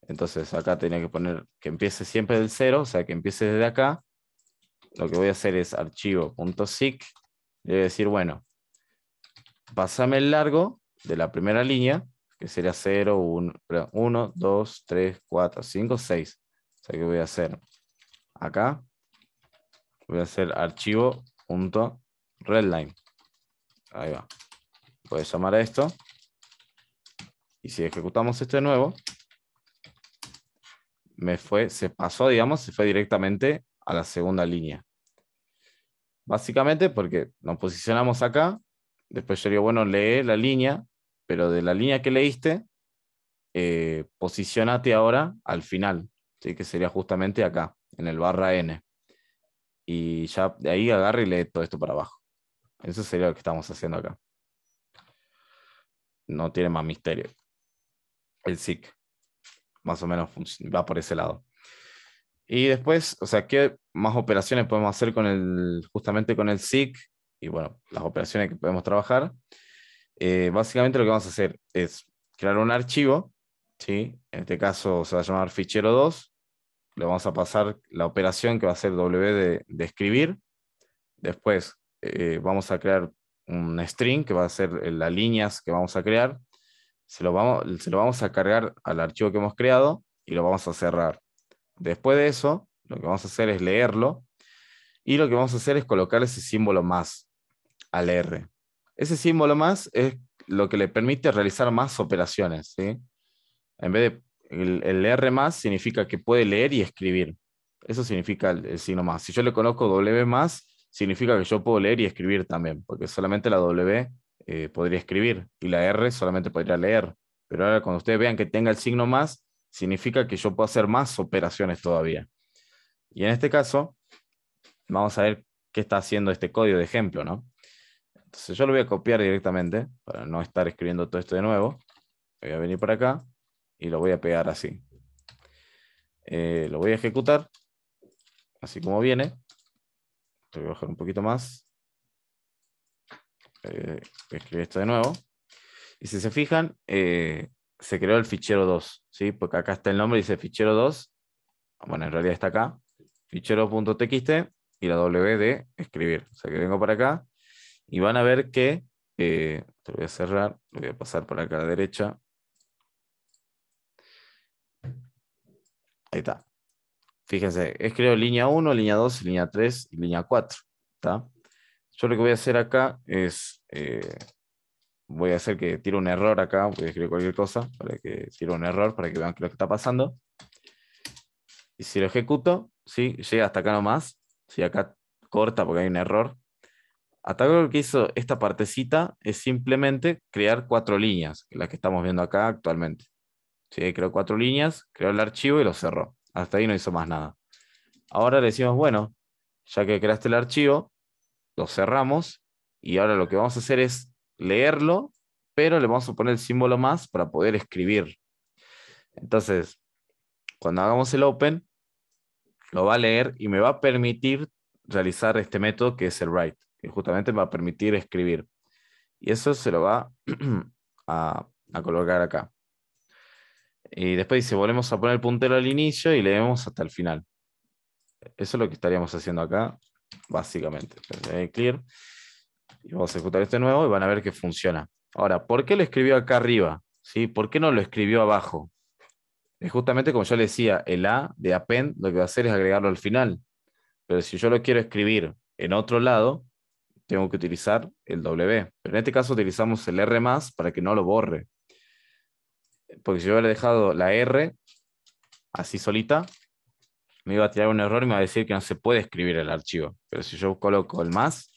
Entonces acá tenía que poner que empiece siempre del 0, o sea, que empiece desde acá. Lo que voy a hacer es archivo.seek. Le voy a decir, bueno, pásame el largo de la primera línea, que sería 0, 1, 2, 3, 4, 5, 6. O sea que voy a hacer acá, voy a hacer archivo.readline. Ahí va. Voy a llamar a esto. Y si ejecutamos esto de nuevo, se pasó, digamos, se fue directamente a la segunda línea. Básicamente porque nos posicionamos acá, después yo digo, bueno, lee la línea, pero de la línea que leíste, posicionate ahora al final, ¿sí? Que sería justamente acá, en el /n. Y ya de ahí agarra y lee todo esto para abajo. Eso sería lo que estamos haciendo acá. No tiene más misterio. El SIC, más o menos va por ese lado. Y después, o sea, ¿qué más operaciones podemos hacer justamente con el SIC? Y bueno, las operaciones que podemos trabajar. Básicamente lo que vamos a hacer es crear un archivo, ¿sí? En este caso se va a llamar fichero 2. Le vamos a pasar la operación que va a ser W de escribir. Después vamos a crear un string que va a ser las líneas que vamos a crear. Se lo vamos a cargar al archivo que hemos creado y lo vamos a cerrar. Después de eso, lo que vamos a hacer es leerlo y lo que vamos a hacer es colocar ese símbolo más al R. Ese símbolo más es lo que le permite realizar más operaciones, ¿sí? En vez de el R más significa que puede leer y escribir. Eso significa el signo más. Si yo le conozco W más, significa que yo puedo leer y escribir también, porque solamente la W podría escribir y la R solamente podría leer. Pero ahora cuando ustedes vean que tenga el signo más, significa que yo puedo hacer más operaciones todavía. Y en este caso, vamos a ver qué está haciendo este código de ejemplo, ¿no? Entonces yo lo voy a copiar directamente para no estar escribiendo todo esto de nuevo. Voy a venir por acá y lo voy a pegar así. Lo voy a ejecutar, así como viene. Voy a bajar un poquito más. Voy a escribir esto de nuevo. Y si se fijan, se creó el fichero 2, ¿sí? Porque acá está el nombre, dice fichero 2. Bueno, en realidad está acá. Fichero.txt y la W de escribir. O sea que vengo para acá y van a ver que, lo voy a cerrar, lo voy a pasar por acá a la derecha. Ahí está. Fíjense, escribo línea 1, línea 2, línea 3 y línea 4. ¿Está? Yo lo que voy a hacer acá es, voy a hacer que tire un error acá, voy a escribir cualquier cosa para que tire un error para que vean qué es lo que está pasando. Y si lo ejecuto, ¿sí? Llega hasta acá nomás. Si acá corta porque hay un error. Hasta acá lo que hizo esta partecita es simplemente crear 4 líneas, las que estamos viendo acá actualmente. ¿Sí? Creó 4 líneas, creó el archivo y lo cerró. Hasta ahí no hizo más nada. Ahora le decimos, bueno, ya que creaste el archivo, lo cerramos y ahora lo que vamos a hacer es leerlo, pero le vamos a poner el símbolo más para poder escribir. Entonces, cuando hagamos el open, lo va a leer y me va a permitir realizar este método que es el write, que justamente me va a permitir escribir. Y eso se lo va a colocar acá. Y después dice, volvemos a poner el puntero al inicio y leemos hasta el final. Eso es lo que estaríamos haciendo acá, básicamente. Clear. Y vamos a ejecutar este nuevo y van a ver que funciona. Ahora, ¿por qué lo escribió acá arriba? ¿Sí? ¿Por qué no lo escribió abajo? Es justamente como yo le decía, el A de append lo que va a hacer es agregarlo al final. Pero si yo lo quiero escribir en otro lado, tengo que utilizar el W. Pero en este caso utilizamos el R más para que no lo borre. Porque si yo hubiera dejado la R así solita, me iba a tirar un error y me va a decir que no se puede escribir el archivo. Pero si yo coloco el más,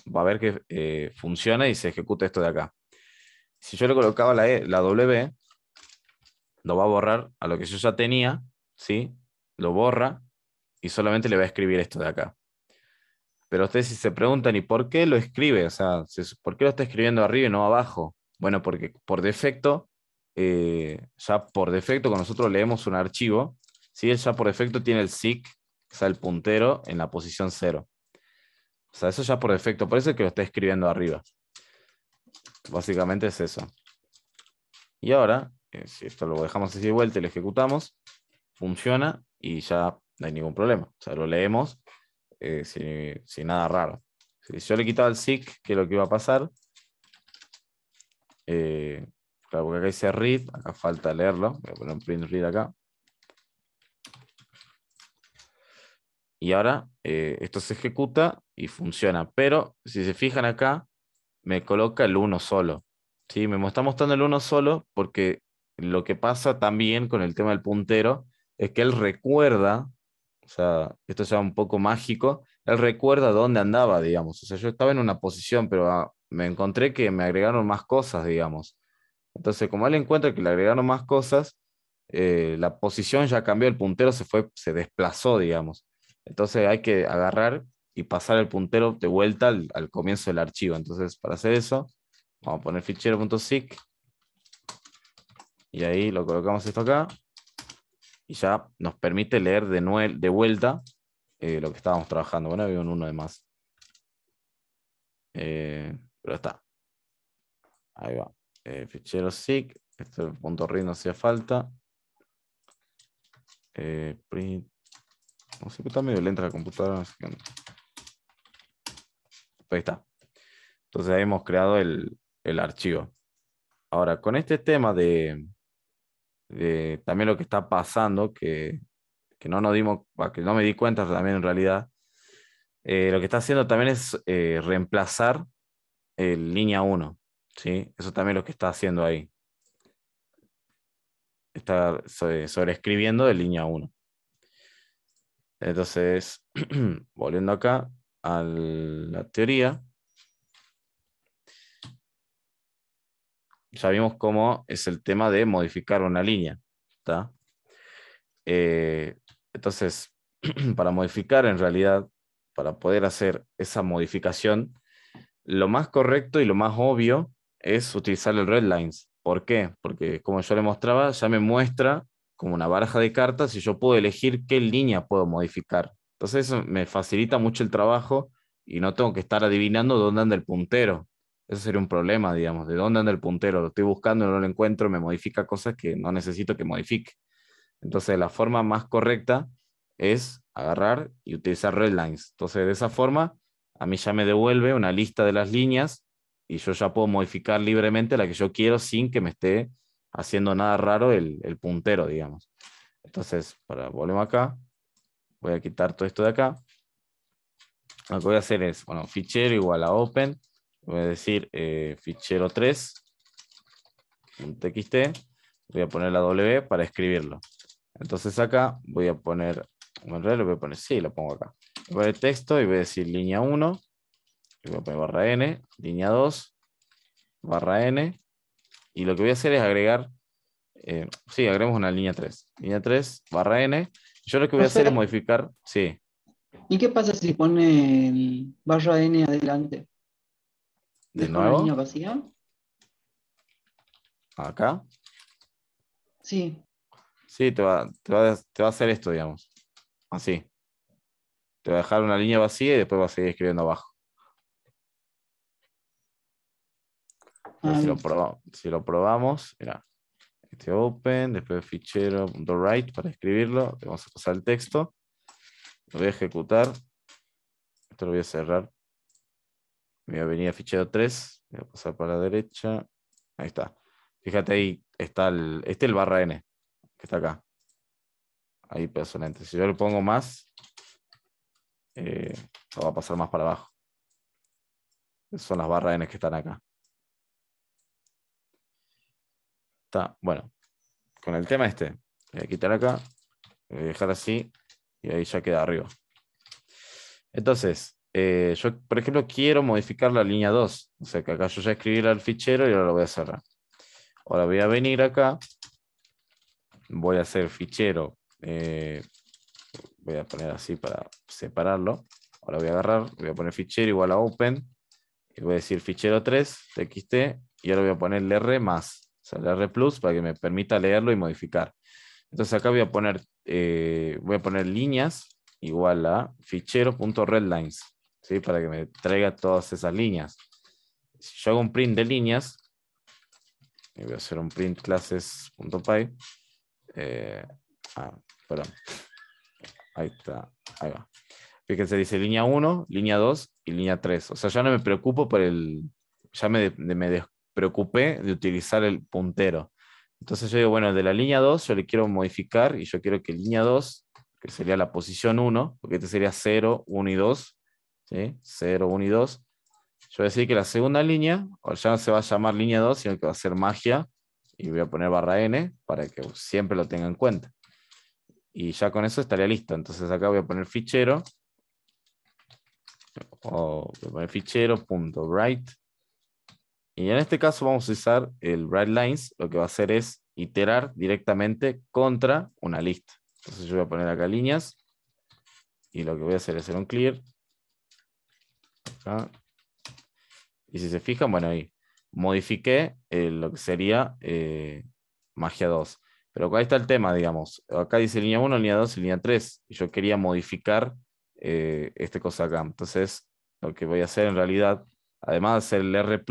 va a ver que funciona y se ejecuta esto de acá. Si yo le colocaba la W, lo va a borrar a lo que yo ya tenía, ¿sí? Lo borra y solamente le va a escribir esto de acá. Pero ustedes si se preguntan, ¿y por qué lo escribe? O sea, ¿por qué lo está escribiendo arriba y no abajo? Bueno, porque por defecto, ya por defecto, cuando nosotros leemos un archivo, ¿sí? Él ya por defecto tiene el SIC, o sea, el puntero en la posición 0. O sea, eso ya por defecto, por eso es que lo está escribiendo arriba. Básicamente es eso. Y ahora, si esto lo dejamos así de vuelta y lo ejecutamos, funciona y ya no hay ningún problema. O sea, lo leemos sin nada raro. Si yo le quitaba el SIC, ¿qué es lo que iba a pasar? Claro, porque acá dice read, acá falta leerlo. Voy a poner un print read acá. y ahora esto se ejecuta y funciona. Pero si se fijan acá, me coloca el uno solo. ¿Sí? Me está mostrando el uno solo porque lo que pasa también con el tema del puntero es que él recuerda, o sea, esto ya un poco mágico, él recuerda dónde andaba, digamos. O sea, yo estaba en una posición, pero me encontré que me agregaron más cosas, digamos. Entonces, como él encuentra que le agregaron más cosas, la posición ya cambió, el puntero se desplazó, digamos. Entonces hay que agarrar y pasar el puntero de vuelta al comienzo del archivo. Entonces, para hacer eso, vamos a poner fichero.sic y ahí lo colocamos esto acá y ya nos permite leer de vuelta lo que estábamos trabajando. Bueno, había un uno de más. Pero está. Ahí va. Fichero sic. Este punto .ri no hacía falta. Print. No sé que está medio lenta la computadora. Así que ahí está. Entonces ahí hemos creado el archivo. Ahora, con este tema de también lo que está pasando, que no nos dimos, que no me di cuenta también en realidad, lo que está haciendo también es reemplazar el línea uno, ¿sí? Eso también es lo que está haciendo ahí. Está sobreescribiendo de línea uno. Entonces, volviendo acá a la teoría, ya vimos cómo es el tema de modificar una línea. ¿Está? Entonces, para modificar en realidad, para poder hacer esa modificación, lo más correcto y lo más obvio es utilizar el redlines. ¿Por qué? Porque como yo le mostraba, ya me muestra como una baraja de cartas y yo puedo elegir qué línea puedo modificar. Entonces eso me facilita mucho el trabajo y no tengo que estar adivinando dónde anda el puntero. Eso sería un problema, digamos, de dónde anda el puntero. Lo estoy buscando y no lo encuentro, me modifica cosas que no necesito que modifique. Entonces la forma más correcta es agarrar y utilizar redlines. Entonces de esa forma a mí ya me devuelve una lista de las líneas y yo ya puedo modificar libremente la que yo quiero sin que me esté haciendo nada raro el puntero, digamos. Entonces, volvemos acá, voy a quitar todo esto de acá. Lo que voy a hacer es, bueno, fichero igual a open, voy a decir fichero 3.txt, voy a poner la W para escribirlo. Entonces acá voy a poner, en realidad lo voy a poner, sí, lo pongo acá. Voy a poner texto y voy a decir línea 1, y voy a poner barra N, línea 2, barra N, y lo que voy a hacer es agregar, sí, agregamos una línea 3, barra N. Yo lo que voy a hacer es Profe, modificar, sí, ¿y qué pasa si pone el barra N adelante? de ¿Deja una línea nuevo, vacía? acá, Sí. sí, te va a hacer esto, digamos, así. Te va a dejar una línea vacía y después va a seguir escribiendo abajo. Pero Ah, bien. si lo probamos, mira, este open, después fichero.write para escribirlo, le vamos a pasar el texto, lo voy a ejecutar, esto lo voy a cerrar, me voy a venir a fichero 3, voy a pasar para la derecha, ahí está. Fíjate ahí está el barra N, que está acá. Ahí personalmente. Si yo le pongo más, lo va a pasar más para abajo. Esas son las barra N que están acá. Está, bueno, con el tema este, voy a quitar acá, voy a dejar así, y ahí ya queda arriba. Entonces, yo, por ejemplo, quiero modificar la línea 2. O sea, que acá yo ya escribí el fichero y ahora lo voy a cerrar. Ahora voy a venir acá, voy a hacer fichero, voy a poner así para separarlo. Ahora voy a agarrar, voy a poner fichero igual a open, y voy a decir fichero 3, txt, y ahora voy a poner el R más, o sea, el R plus para que me permita leerlo y modificar. Entonces acá voy a poner líneas igual a fichero.readlines, ¿sí? Para que me traiga todas esas líneas. Si yo hago un print de líneas, y voy a hacer un print classes.py, perdón, ahí está, ahí va. Fíjense, dice línea 1, línea 2 y línea 3. O sea, ya no me preocupo ya me despreocupé de utilizar el puntero. Entonces yo digo, bueno, de la línea 2 yo le quiero modificar y yo quiero que línea 2 que sería la posición 1, porque este sería 0, 1 y 2, ¿sí? 0, 1 y 2. Yo voy a decir que la segunda línea, o ya no se va a llamar línea 2, sino que va a ser magia, y voy a poner barra n para que siempre lo tenga en cuenta. Y ya con eso estaría listo. Entonces acá voy a poner fichero, o voy a poner fichero.write. Y en este caso vamos a usar el writeLines. Lo que va a hacer es iterar directamente contra una lista. Entonces yo voy a poner acá líneas. Y lo que voy a hacer es hacer un clear. Acá. Y si se fijan, bueno, ahí modifiqué lo que sería magia 2. Pero acá está el tema, digamos. Acá dice línea 1, línea 2 y línea 3. Y yo quería modificar este cosa acá. Entonces, lo que voy a hacer en realidad, además de hacer el R+,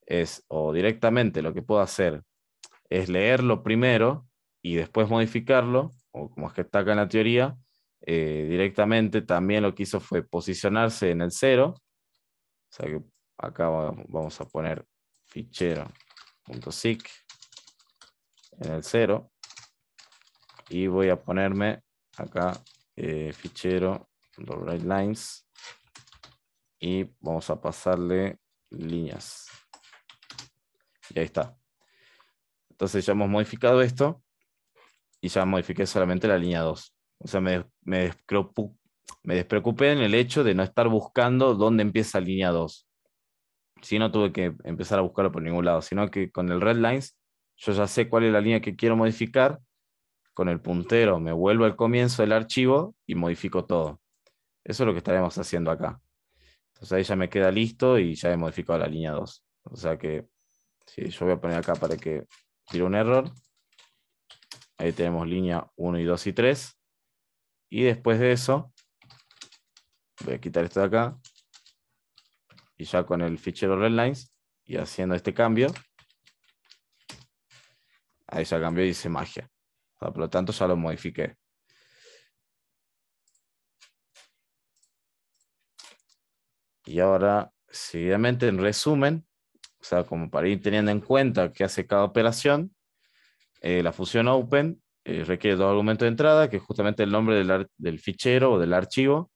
es, o directamente lo que puedo hacer es leerlo primero y después modificarlo, o como es que está acá en la teoría, directamente también lo que hizo fue posicionarse en el 0. O sea que acá vamos a poner fichero.seek en el 0 y voy a ponerme acá fichero.writelines y vamos a pasarle líneas. Y ahí está. Entonces ya hemos modificado esto y ya modifiqué solamente la línea 2. O sea, me despreocupé en el hecho de no estar buscando dónde empieza línea 2. Si no tuve que empezar a buscarlo por ningún lado, sino que con el writelines yo ya sé cuál es la línea que quiero modificar. Con el puntero me vuelvo al comienzo del archivo y modifico todo. Eso es lo que estaremos haciendo acá. Entonces ahí ya me queda listo y ya he modificado la línea 2. O sea que si yo voy a poner acá para que tire un error. Ahí tenemos línea 1 y 2 y 3. Y después de eso, voy a quitar esto de acá. Y ya con el fichero writelines y haciendo este cambio, ahí ya cambió y dice magia. O sea, por lo tanto ya lo modifiqué. Y ahora, seguidamente en resumen, o sea, como para ir teniendo en cuenta qué hace cada operación, la función open requiere dos argumentos de entrada, que es justamente el nombre del fichero o del archivo,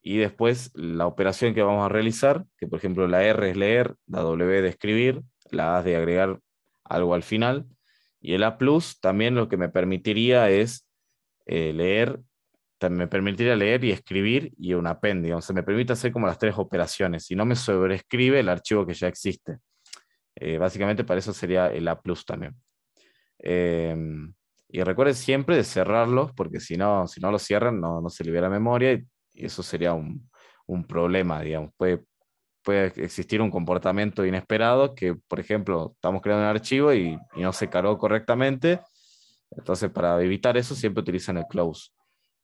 y después la operación que vamos a realizar, que por ejemplo la R es leer, la W de escribir, la A es de agregar algo al final, y el A+ también lo que me permitiría es leer, me permitiría leer y escribir y un append, digamos, se me permite hacer como las tres operaciones, y no me sobreescribe el archivo que ya existe. Básicamente para eso sería el A+ también. Y recuerden siempre de cerrarlos, porque si no los cierran, no se libera memoria y eso sería un problema, digamos. Puede existir un comportamiento inesperado que, por ejemplo, estamos creando un archivo y no se cargó correctamente. Entonces, para evitar eso, siempre utilizan el close.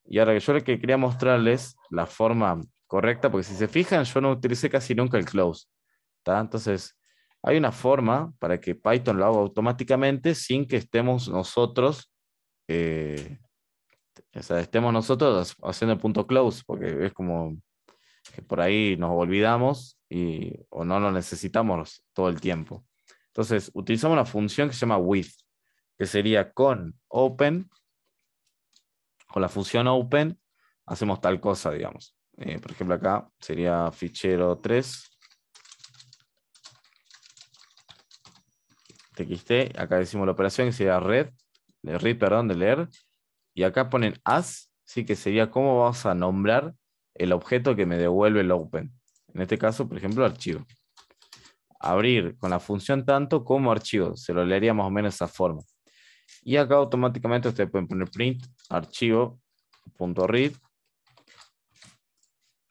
Y ahora que yo lo que quería mostrarles la forma correcta, porque si se fijan, yo no utilicé casi nunca el close. ¿Tá? Entonces, hay una forma para que Python lo haga automáticamente sin que estemos nosotros, o sea, estemos nosotros haciendo el punto close, porque es como que por ahí nos olvidamos o no lo necesitamos todo el tiempo. Entonces, utilizamos una función que se llama with, que sería con la función open, hacemos tal cosa, digamos. Por ejemplo, acá sería fichero 3. TXT, acá decimos la operación que sería de leer, y acá ponen as, ¿sí? Que sería cómo vamos a nombrar el objeto que me devuelve el open. En este caso, por ejemplo, archivo. Abrir con la función tanto como archivo, se lo leería más o menos de esa forma. Y acá automáticamente ustedes pueden poner print archivo.read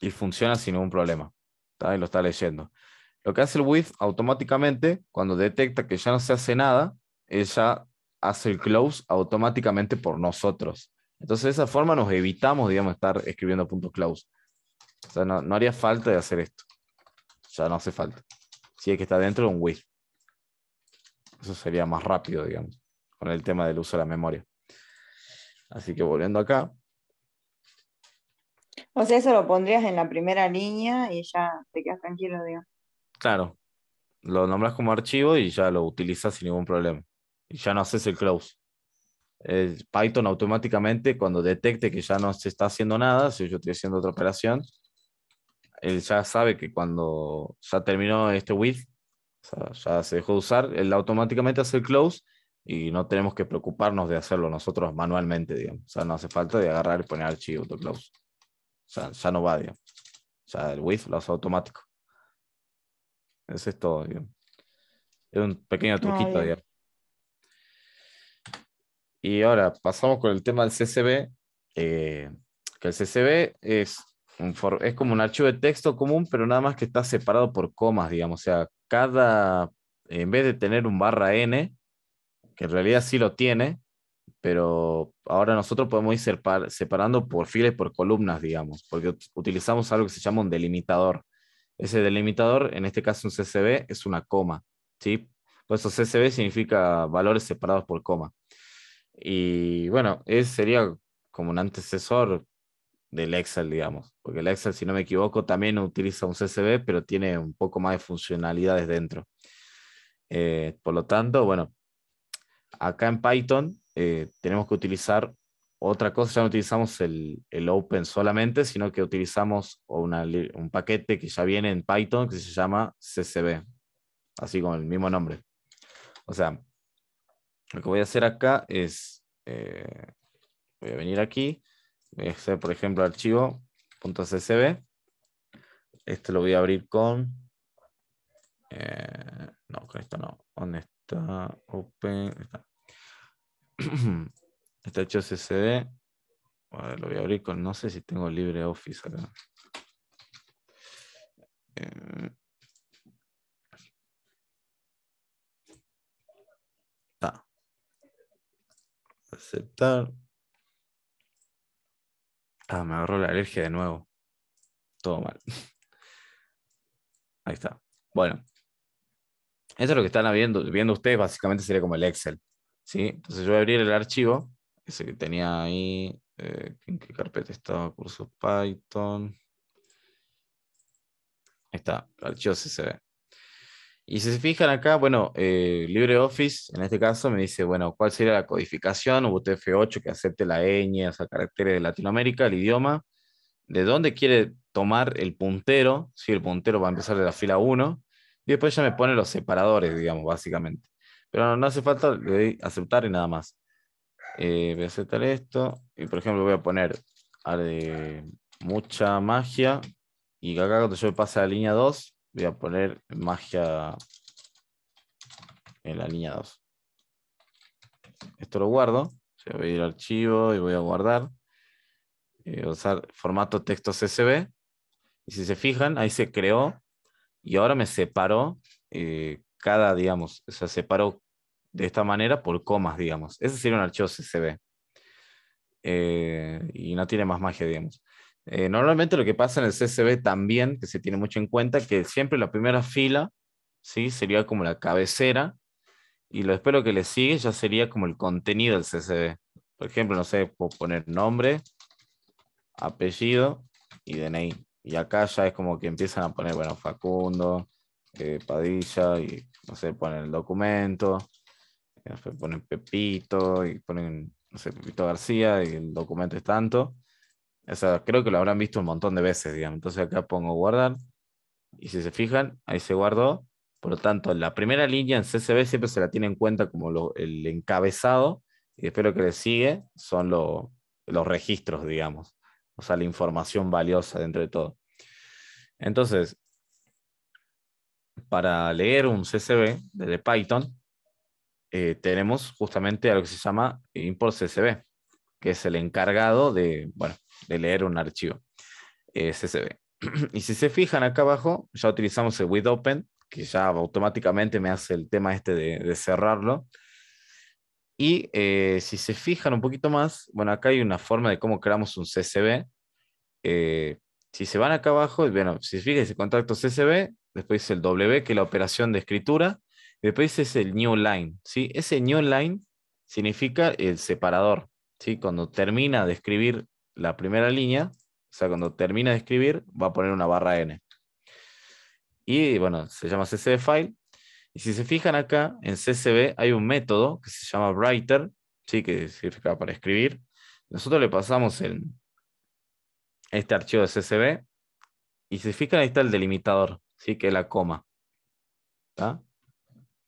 y funciona sin ningún problema. ¿Tá? Y lo está leyendo. Lo que hace el with automáticamente, cuando detecta que ya no se hace nada, ella hace el close automáticamente por nosotros. Entonces de esa forma nos evitamos, digamos, estar escribiendo punto close. O sea, no haría falta de hacer esto. Ya no hace falta. Si es que está dentro de un with. Eso sería más rápido, digamos, con el tema del uso de la memoria. Así que volviendo acá. O sea, eso lo pondrías en la primera línea y ya te quedas tranquilo, digo. Claro, lo nombras como archivo y ya lo utilizas sin ningún problema. Y ya no haces el close. Python automáticamente, cuando detecte que ya no se está haciendo nada, si yo estoy haciendo otra operación, él ya sabe que cuando ya terminó este with, o sea, ya se dejó de usar, él automáticamente hace el close y no tenemos que preocuparnos de hacerlo nosotros manualmente, digamos. O sea, no hace falta de agarrar y poner archivo to close. O sea, ya no va, digamos. O sea, el with lo hace automático. Eso es todo, digamos. Es un pequeño Ah, truquito, bien. digamos. Y ahora pasamos con el tema del CSV, que el CSV es como un archivo de texto común, pero nada más que está separado por comas, digamos. O sea, en vez de tener un barra N, que en realidad sí lo tiene, pero ahora nosotros podemos ir separando por filas y por columnas, digamos, porque utilizamos algo que se llama un delimitador. Ese delimitador, en este caso un CSV, es una coma, ¿sí? Por eso CSV significa valores separados por coma. Y bueno, sería como un antecesor del Excel, digamos, porque el Excel, si no me equivoco, también utiliza un CSV, pero tiene un poco más de funcionalidades dentro. Por lo tanto, bueno, acá en Python tenemos que utilizar otra cosa, ya no utilizamos el Open solamente, sino que utilizamos un paquete que ya viene en Python que se llama CSV, así como el mismo nombre. O sea, lo que voy a hacer acá es, voy a venir aquí, voy a hacer, por ejemplo, archivo .csv. Este lo voy a abrir con, no, con esto no. ¿Dónde está? Open. Está. Está hecho CSV. A ver, lo voy a abrir con, no sé si tengo LibreOffice acá. Está. Aceptar. Ah, me agarró la alergia de nuevo. Todo mal. Ahí está. Bueno, eso es lo que están viendo ustedes, básicamente sería como el Excel. ¿Sí? Entonces yo voy a abrir el archivo, ese que tenía ahí. ¿En qué carpeta estaba? Curso Python. Ahí está, el archivo CSV. Y si se fijan acá, bueno, LibreOffice, en este caso, me dice, bueno, ¿cuál sería la codificación? UTF-8 que acepte la ñ, o sea, caracteres de Latinoamérica, el idioma, de dónde quiere tomar el puntero, si el puntero va a empezar de la fila 1, y después ya me pone los separadores, digamos, básicamente. Pero no hace falta, le doy aceptar y nada más. Voy a aceptar esto, y por ejemplo voy a poner mucha magia, y acá cuando yo pase a la línea 2, voy a poner magia en la línea 2. Esto lo guardo, o sea, voy a ir al archivo y voy a guardar. Voy a usar formato texto CSV. Y si se fijan, ahí se creó y ahora me separó digamos, o sea, separó de esta manera por comas, digamos. Ese sería un archivo CSV. Y no tiene más magia, digamos. Normalmente lo que pasa en el CSV también, que se tiene mucho en cuenta, que siempre la primera fila, ¿sí? Sería como la cabecera. Y después lo que le sigue ya sería como el contenido del CSV. Por ejemplo, no sé, puedo poner nombre, apellido y DNI. Y acá ya es como que empiezan a poner, bueno, Facundo, Padilla, y no sé, ponen el documento, y después ponen Pepito, y ponen, no sé, Pepito García, y el documento es tanto. O sea, creo que lo habrán visto un montón de veces, digamos. Entonces acá pongo guardar, y si se fijan, ahí se guardó. Por lo tanto, la primera línea en CSV siempre se la tiene en cuenta como el encabezado, y después lo que le sigue son los registros, digamos. O sea, la información valiosa dentro de todo. Entonces, para leer un CSV de Python, tenemos justamente algo que se llama import CSV, que es el encargado de, bueno, de leer un archivo CSV. Y si se fijan acá abajo, ya utilizamos el with open, que ya automáticamente me hace el tema este de cerrarlo. Y si se fijan un poquito más, bueno, acá hay una forma de cómo creamos un CSV. Eh, si se van acá abajo, bueno, si se fijan, dice contacto CSV, después dice el W, que es la operación de escritura, y después dice el new line, ¿sí? Ese new line significa el separador, ¿sí? Cuando termina de escribir la primera línea, o sea, cuando termina de escribir, va a poner una barra N. Y bueno, se llama CSV file. Y si se fijan acá, en CSV hay un método que se llama writer, ¿sí? Que significa para escribir. Nosotros le pasamos este archivo de CSV y se fijan, ahí está el delimitador, ¿sí? Que es la coma. ¿Está?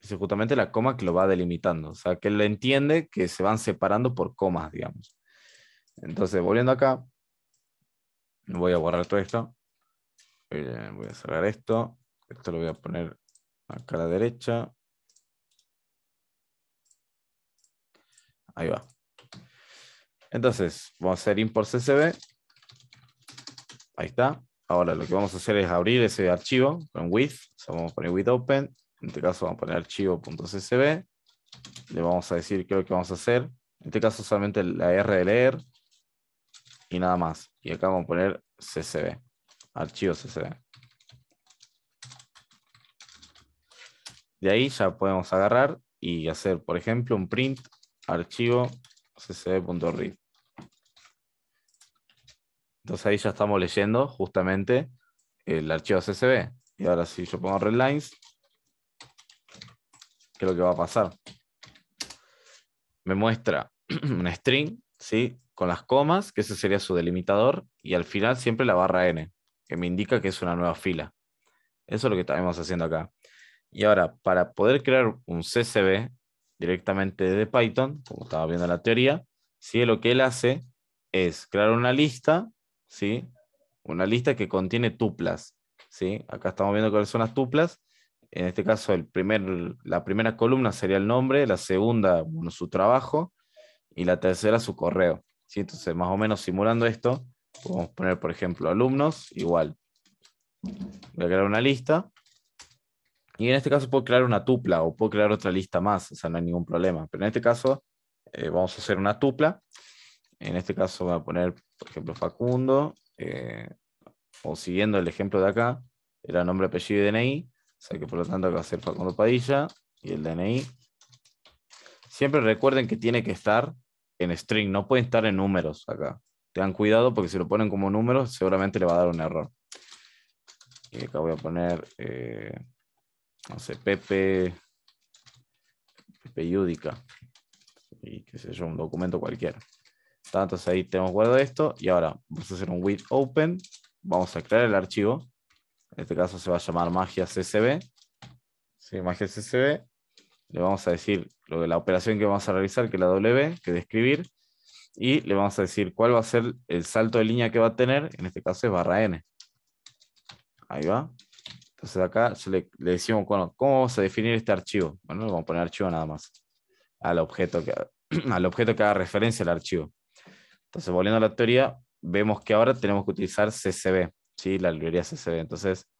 Es justamente la coma que lo va delimitando. O sea, que él entiende que se van separando por comas, digamos. Entonces, volviendo acá, voy a borrar todo esto. Voy a cerrar esto. Esto lo voy a poner acá a la derecha. Ahí va. Entonces, vamos a hacer import CSV. Ahí está. Ahora lo que vamos a hacer es abrir ese archivo con with. O sea, vamos a poner with open. En este caso vamos a poner archivo.csv. Le vamos a decir qué es lo que vamos a hacer. En este caso solamente la R de leer. Y nada más. Y acá vamos a poner CSV. Archivo CSV. De ahí ya podemos agarrar y hacer, por ejemplo, un print archivo csv.read. Entonces ahí ya estamos leyendo justamente el archivo CSV. Y ahora si yo pongo redlines, ¿qué es lo que va a pasar? Me muestra una string, ¿sí? Con las comas, que ese sería su delimitador, y al final siempre la barra n, que me indica que es una nueva fila. Eso es lo que estamos haciendo acá. Y ahora, para poder crear un CSV directamente de Python, como estaba viendo en la teoría, ¿sí? Lo que él hace es crear una lista, ¿sí? Una lista que contiene tuplas, ¿sí? Acá estamos viendo cuáles son las tuplas. En este caso, la primera columna sería el nombre, la segunda, bueno, su trabajo, y la tercera, su correo, ¿sí? Entonces, más o menos simulando esto, podemos poner, por ejemplo, alumnos, igual. Voy a crear una lista. Y en este caso puedo crear una tupla o puedo crear otra lista más, o sea, no hay ningún problema. Pero en este caso vamos a hacer una tupla. En este caso voy a poner, por ejemplo, Facundo, o siguiendo el ejemplo de acá, era nombre, apellido y DNI. O sea que por lo tanto acá va a ser Facundo Padilla y el DNI. Siempre recuerden que tiene que estar en string, no pueden estar en números acá. Tengan cuidado porque si lo ponen como números seguramente le va a dar un error. Y acá voy a poner... no sé, Pepe Yudica, y qué sé yo, un documento cualquiera. Entonces ahí tenemos guardado esto, y ahora vamos a hacer un with open, vamos a crear el archivo, en este caso se va a llamar magia CSV, ¿sí? Magia CSV, le vamos a decir la operación que vamos a realizar, que es la W, que es de escribir, y le vamos a decir cuál va a ser el salto de línea que va a tener, en este caso es barra n. Ahí va. Entonces acá le decimos, bueno, ¿cómo vamos a definir este archivo? Bueno, le vamos a poner archivo nada más. Al objeto al objeto que haga referencia al archivo. Entonces, volviendo a la teoría, vemos que ahora tenemos que utilizar CSV, ¿sí? La librería CSV. Entonces,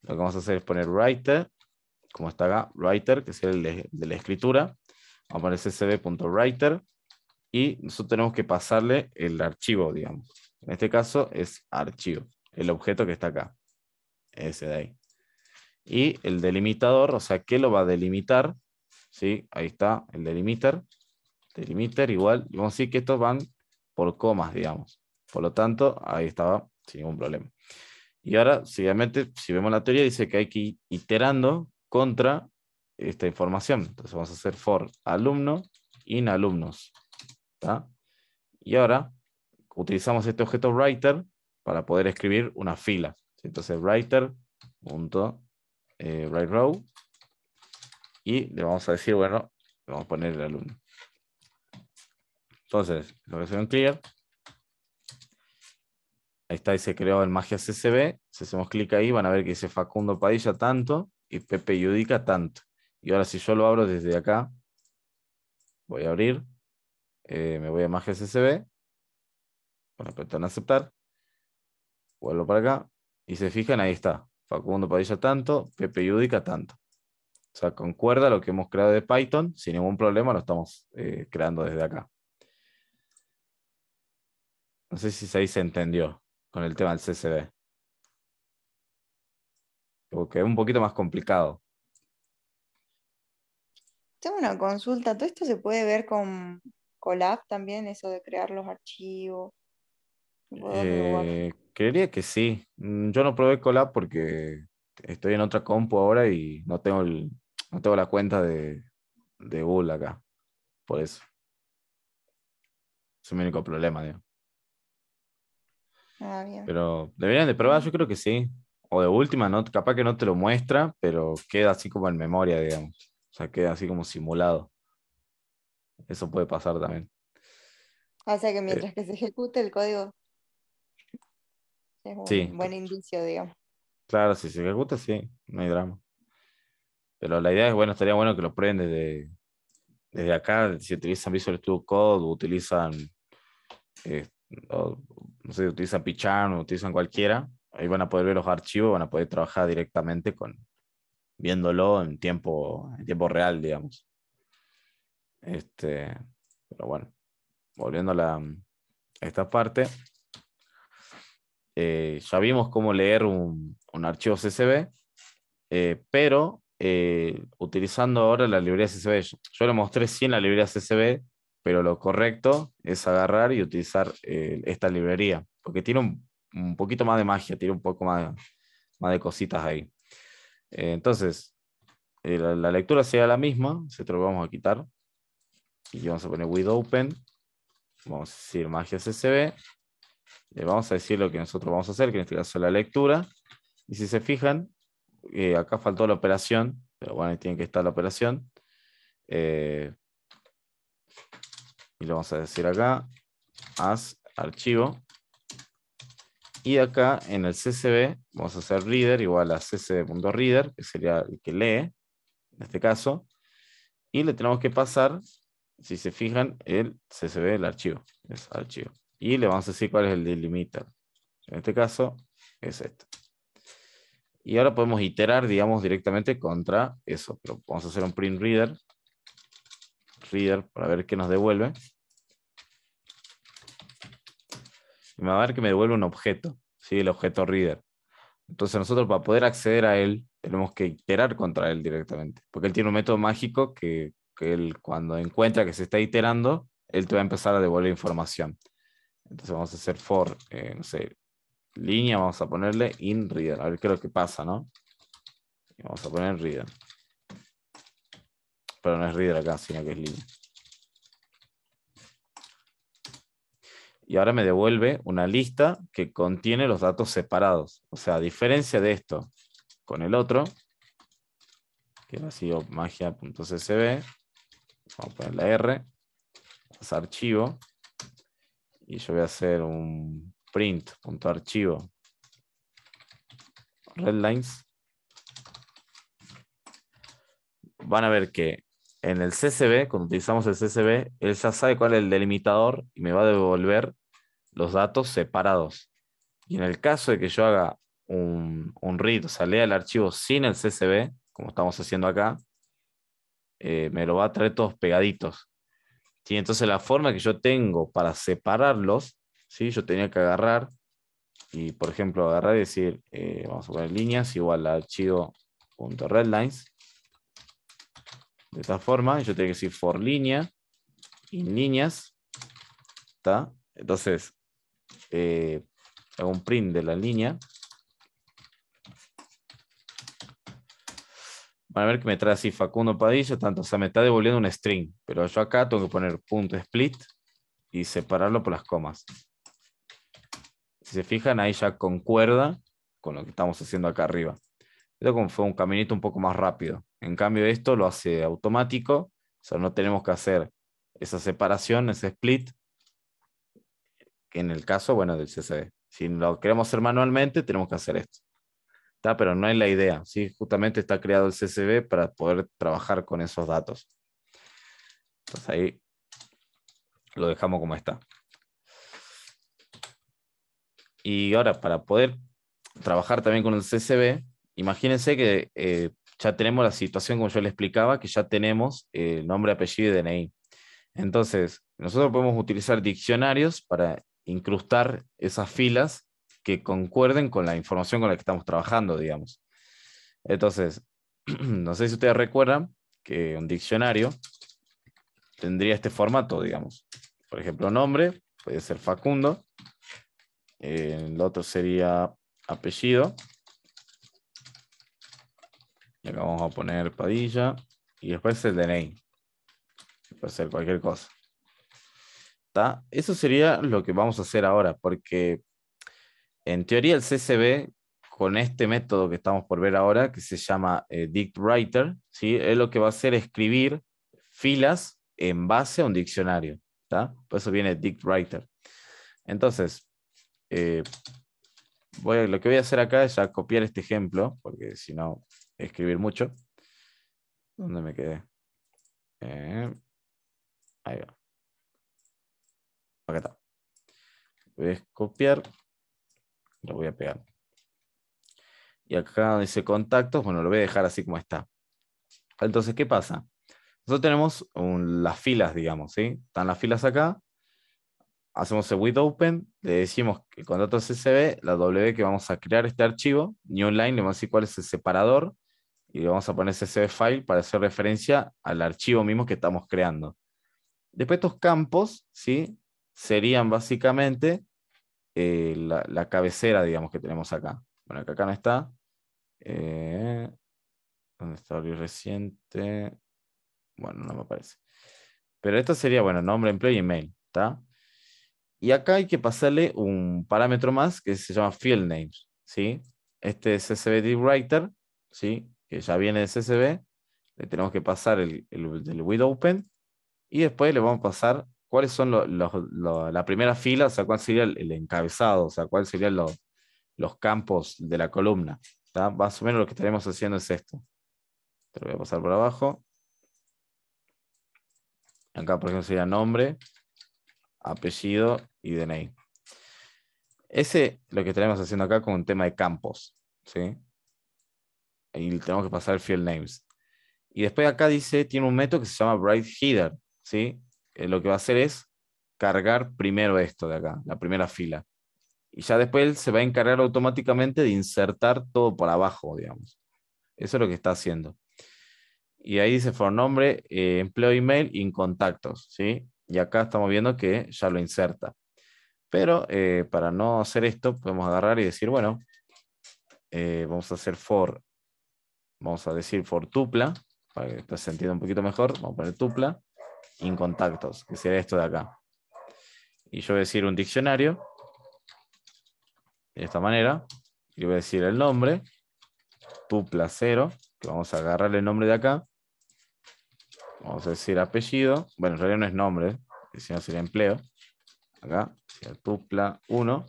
lo que vamos a hacer es poner writer, como está acá, writer, que es el de la escritura. Vamos a poner csv.writer y nosotros tenemos que pasarle el archivo, digamos. En este caso es archivo, el objeto que está acá, ese de ahí. Y el delimitador, o sea, ¿qué lo va a delimitar? ¿Sí? Ahí está el delimiter. Delimiter igual. Y vamos a decir que estos van por comas, digamos. Por lo tanto, ahí estaba sin ningún problema. Y ahora, seguidamente, si vemos la teoría, dice que hay que ir iterando contra esta información. Entonces vamos a hacer for alumno in alumnos. ¿Tá? Y ahora utilizamos este objeto writer para poder escribir una fila. Entonces write row. Y le vamos a decir, bueno, le vamos a poner el alumno. Entonces, lo que se ve en clear. Ahí está, y se creó en Magia CSV. Si hacemos clic ahí, van a ver que dice Facundo Padilla tanto y Pepe Yudica tanto. Y ahora si yo lo abro desde acá, voy a abrir, me voy a Magia CSV, voy a apretar en aceptar, vuelvo para acá, y se fijan, ahí está, Facundo Padilla tanto, Pepe Yudica tanto. O sea, concuerda lo que hemos creado de Python, sin ningún problema lo estamos creando desde acá. No sé si ahí se entendió con el tema del CSV. Porque es un poquito más complicado. Tengo una consulta. ¿Todo esto se puede ver con Colab también? Eso de crear los archivos. ¿Lo puedo probar? Creería que sí. Yo no probé Colab porque estoy en otra compu ahora y no tengo la cuenta de Google acá. Por eso. Es mi único problema, digo. Ah, bien. Pero deberían de probar, yo creo que sí. O de última, no, capaz que no te lo muestra, pero queda así como en memoria, digamos. O sea, queda así como simulado. Eso puede pasar también. O sea que Eh, mientras que se ejecute el código es sí, un buen indicio, digamos. claro, si se ejecuta, sí, no hay drama. Pero la idea es, bueno, estaría bueno que lo prueben desde acá, si utilizan Visual Studio Code, o utilizan, eh, o, no sé, utilizan Pichan o utilizan cualquiera, ahí van a poder ver los archivos, van a poder trabajar directamente viéndolo en tiempo real, digamos. Este, pero bueno, volviendo a esta parte, ya vimos cómo leer un archivo CSV, pero utilizando ahora la librería CSV. Yo le mostré sí en la librería CSV, pero lo correcto es agarrar y utilizar esta librería, porque tiene un poquito más de magia, tiene un poco más de cositas ahí. Entonces, la lectura sería la misma, nosotros lo vamos a quitar y vamos a poner with open, vamos a decir magia CSV, le vamos a decir lo que nosotros vamos a hacer, que en este caso es la lectura, y si se fijan, acá faltó la operación, pero bueno, ahí tiene que estar la operación. Y le vamos a decir acá, as archivo. Y acá en el CSV vamos a hacer reader igual a csv.reader, que sería el que lee, en este caso. Y le tenemos que pasar, si se fijan, el CSV, el archivo. Es archivo. Y le vamos a decir cuál es el delimiter. En este caso es este. Y ahora podemos iterar, digamos, directamente contra eso. Pero vamos a hacer un print reader para ver qué nos devuelve. Y me va a ver que me devuelve un objeto, ¿sí? El objeto reader. Entonces nosotros para poder acceder a él tenemos que iterar contra él directamente. Porque él tiene un método mágico que él cuando encuentra que se está iterando, él te va a empezar a devolver información. Entonces vamos a hacer for, no sé, línea, vamos a ponerle in reader. A ver qué es lo que pasa, ¿no? Y vamos a poner reader. Pero no es reader acá, sino que es línea. Y ahora me devuelve una lista que contiene los datos separados. O sea, a diferencia de esto con el otro, que ha sido magia.csv, vamos a poner la R, es archivo, y yo voy a hacer un print.archivo redlines. Van a ver que en el CSV, cuando utilizamos el CSV, él ya sabe cuál es el delimitador y me va a devolver los datos separados. Y en el caso de que yo haga un read, o sea, lea el archivo sin el CSV, como estamos haciendo acá, me lo va a traer todos pegaditos. ¿Sí? Entonces la forma que yo tengo para separarlos, ¿sí? Yo tenía que agarrar y, por ejemplo, agarrar y decir, vamos a poner líneas igual a archivo.redlines. De esta forma, yo tengo que decir for línea y líneas. ¿Está? Entonces, hago un print de la línea. Van a ver que me trae así Facundo Padilla, tanto, o sea, me está devolviendo un string, pero yo acá tengo que poner punto split y separarlo por las comas. Si se fijan, ahí ya concuerda con lo que estamos haciendo acá arriba. Esto como fue un caminito un poco más rápido. En cambio, esto lo hace automático, o sea, no tenemos que hacer esa separación, ese split, que en el caso, bueno, del CSV. Si lo queremos hacer manualmente, tenemos que hacer esto. ¿Está? Pero no es la idea, ¿sí? Justamente está creado el CSV para poder trabajar con esos datos. Entonces ahí lo dejamos como está. Y ahora, para poder trabajar también con el CSV, imagínense que ya tenemos la situación, como yo le explicaba, que ya tenemos nombre, apellido y DNI. Entonces, nosotros podemos utilizar diccionarios para incrustar esas filas que concuerden con la información con la que estamos trabajando, digamos. Entonces, no sé si ustedes recuerdan que un diccionario tendría este formato, digamos. Por ejemplo, nombre, puede ser Facundo. El otro sería apellido. Y acá vamos a poner Padilla. Y después el DNI. Puede ser cualquier cosa. ¿tá? Eso sería lo que vamos a hacer ahora, porque en teoría el CSV, con este método que estamos por ver ahora, que se llama DictWriter, ¿sí? Es lo que va a hacer es escribir filas en base a un diccionario, ¿tá? Por eso viene DictWriter. Entonces, eh, lo que voy a hacer acá es ya copiar este ejemplo, porque si no, escribir mucho. ¿Dónde me quedé? Ahí va. Acá está. Voy a copiar, lo voy a pegar. Y acá donde dice contactos, bueno, lo voy a dejar así como está. Entonces, ¿qué pasa? Nosotros tenemos las filas, digamos, ¿sí? Están las filas acá. Hacemos el with open, le decimos que el contrato CSV, la W que vamos a crear este archivo, new line, le vamos a decir cuál es el separador, y le vamos a poner CSV file para hacer referencia al archivo mismo que estamos creando. Después estos campos, ¿sí? Serían básicamente la cabecera, digamos, que tenemos acá. Bueno, acá no está. ¿Dónde está el reciente? Bueno, no me aparece. Pero esto sería, bueno, nombre, empleo y email, ¿está? Y acá hay que pasarle un parámetro más que se llama field names, ¿sí? Este es CSV DictWriter, ¿sí? Que ya viene de CSV. Le tenemos que pasar el with open y después le vamos a pasar cuáles son la primera fila, o sea, cuál sería el encabezado, o sea, cuáles serían los campos de la columna, ¿tá? Más o menos lo que estaremos haciendo es esto. Te lo voy a pasar por abajo. Acá, por ejemplo, sería nombre, apellido y DNI. Ese lo que estaremos haciendo acá con un tema de campos, ¿sí? Y tenemos que pasar el field names. Y después acá dice, tiene un método que se llama write header, ¿sí? Lo que va a hacer es cargar primero esto de acá, la primera fila. Y ya después él se va a encargar automáticamente de insertar todo por abajo, digamos. Eso es lo que está haciendo. Y ahí dice for nombre, empleo, email y contactos, ¿sí? Y acá estamos viendo que ya lo inserta. Pero para no hacer esto, podemos agarrar y decir, bueno, vamos a hacer vamos a decir for tupla, para que esto se entienda un poquito mejor. Vamos a poner tupla, contactos, que sería esto de acá. Y yo voy a decir un diccionario, de esta manera, y voy a decir el nombre, tupla 0, que vamos a agarrar el nombre de acá. Vamos a decir apellido, bueno, en realidad no es nombre, sino sería empleo. Acá, tupla 1.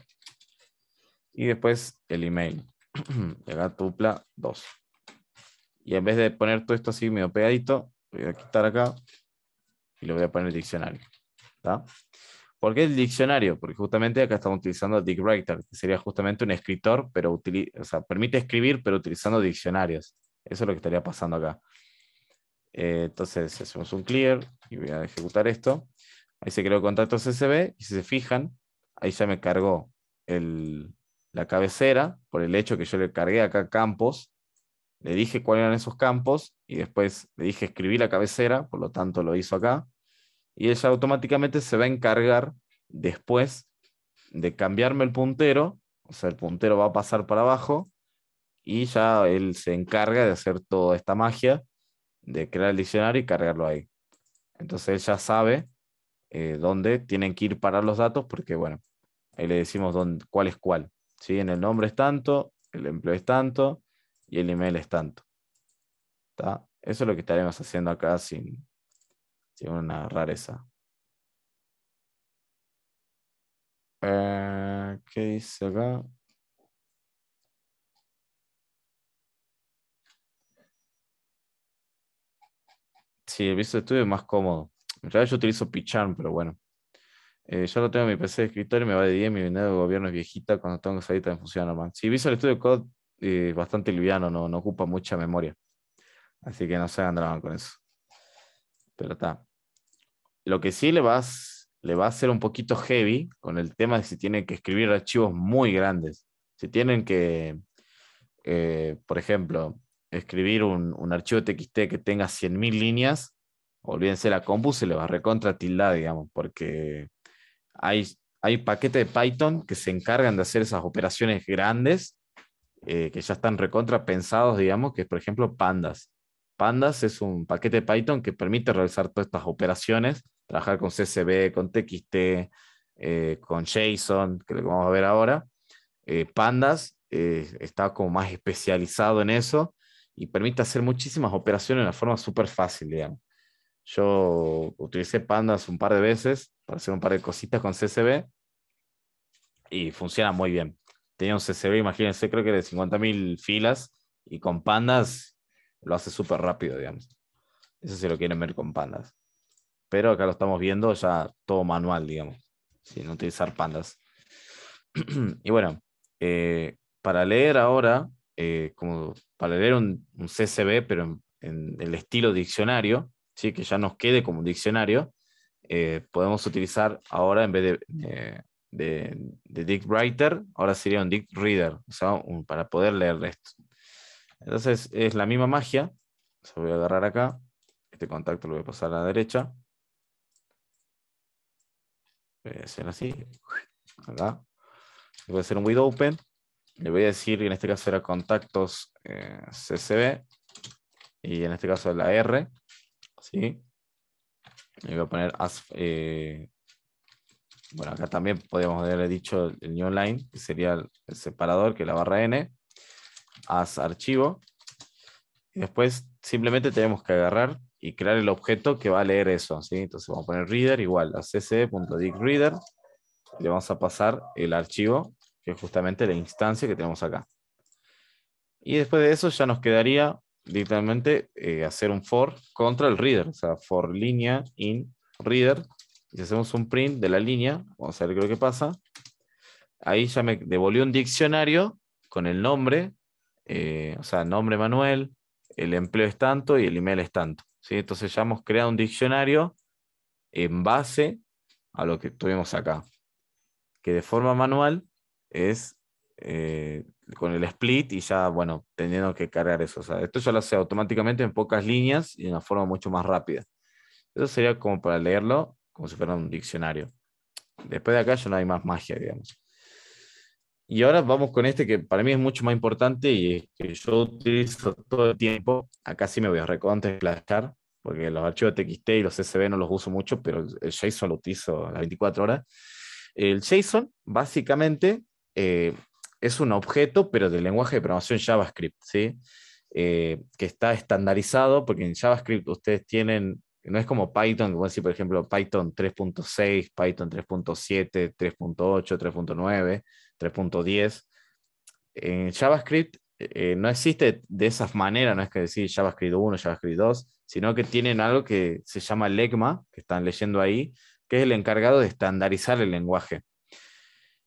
Y después el email. Y acá tupla 2. Y en vez de poner todo esto así medio pegadito, voy a quitar acá y lo voy a poner el diccionario. ¿Está? ¿Por qué el diccionario? Porque justamente acá estamos utilizando DictWriter, que sería justamente un escritor, pero o sea, permite escribir, pero utilizando diccionarios. Eso es lo que estaría pasando acá. Entonces hacemos un clear y voy a ejecutar esto. Ahí se creó contacto CSV y si se fijan, ahí ya me cargó la cabecera por el hecho que yo le cargué acá campos. Le dije cuáles eran esos campos y después le dije escribir la cabecera, por lo tanto lo hizo acá. Y ella automáticamente se va a encargar después de cambiarme el puntero, o sea, el puntero va a pasar para abajo y ya él se encarga de hacer toda esta magia de crear el diccionario y cargarlo ahí. Entonces él ya sabe dónde tienen que ir para los datos porque, bueno, ahí le decimos cuál es cuál. ¿Sí? En el nombre es tanto, el empleo es tanto y el email es tanto. ¿Tá? Eso es lo que estaremos haciendo acá sin una rareza. ¿Qué dice acá? Sí, el Visual Studio es más cómodo. En realidad yo utilizo PyCharm, pero bueno. Yo lo tengo en mi PC de escritorio y me va de 10. Mi video de gobierno es viejita. Cuando tengo que salir también funciona normal. Sí, Visual Studio Code es bastante liviano, no ocupa mucha memoria. Así que no se hagan drama con eso. Pero está. Lo que sí le va a hacer un poquito heavy con el tema de si tienen que escribir archivos muy grandes. Si tienen que, por ejemplo, escribir un archivo TXT que tenga 100.000 líneas, olvídense, la compu se le va a recontra tildar, digamos, porque hay paquetes de Python que se encargan de hacer esas operaciones grandes, que ya están recontra pensados, digamos, que es, por ejemplo, Pandas. Pandas es un paquete de Python que permite realizar todas estas operaciones trabajar con CSV, con TXT, con JSON, que es lo que vamos a ver ahora. Pandas está como más especializado en eso y permite hacer muchísimas operaciones de una forma súper fácil, digamos. Yo utilicé Pandas un par de veces para hacer un par de cositas con CSV y funciona muy bien. Tenía un CSV, imagínense, creo que de 50.000 filas y con Pandas lo hace súper rápido, digamos. Eso si lo quieren ver con Pandas. Pero acá lo estamos viendo ya todo manual, digamos, sin utilizar Pandas. Y bueno, para leer ahora, como para leer un CSV, pero en el estilo diccionario, ¿sí? Que ya nos quede como un diccionario, podemos utilizar ahora en vez de Dict Writer, ahora sería un Dict Reader, o sea, para poder leer esto. Entonces es la misma magia. Se voy a agarrar acá, este contacto lo voy a pasar a la derecha. Voy a hacer así, acá. Voy a hacer un with open. Le voy a decir que en este caso era contactos CSV y en este caso la R, ¿sí? Le voy a poner as, bueno, acá también podríamos haber dicho el new line, que sería el separador, que es la barra N, as archivo, y después simplemente tenemos que agarrar y crear el objeto que va a leer eso, ¿sí? Entonces vamos a poner reader igual a cc.digreader, y le vamos a pasar el archivo, que es justamente la instancia que tenemos acá. Y después de eso ya nos quedaría directamente hacer un for contra el reader, o sea, for línea in reader. Y si hacemos un print de la línea, vamos a ver qué es lo que pasa. Ahí ya me devolvió un diccionario con el nombre, o sea, nombre Manuel, el empleo es tanto y el email es tanto, ¿sí? Entonces ya hemos creado un diccionario en base a lo que tuvimos acá, que de forma manual es con el split y ya, bueno, teniendo que cargar eso. O sea, esto ya lo hace automáticamente en pocas líneas y de una forma mucho más rápida. Eso sería como para leerlo, como si fuera un diccionario. Después de acá ya no hay más magia, digamos. Y ahora vamos con este que para mí es mucho más importante y es que yo utilizo todo el tiempo. Acá sí me voy a recontra explayar, porque los archivos TXT y los CSV no los uso mucho, pero el JSON lo utilizo las 24 horas. El JSON básicamente es un objeto, pero del lenguaje de programación JavaScript, ¿sí? Que está estandarizado, porque en JavaScript ustedes tienen, no es como Python, como decir, por ejemplo, Python 3.6, Python 3.7, 3.8, 3.9, 3.10. En JavaScript no existe de esas maneras, no es que decir JavaScript 1, JavaScript 2, sino que tienen algo que se llama Legma, que están leyendo ahí, que es el encargado de estandarizar el lenguaje.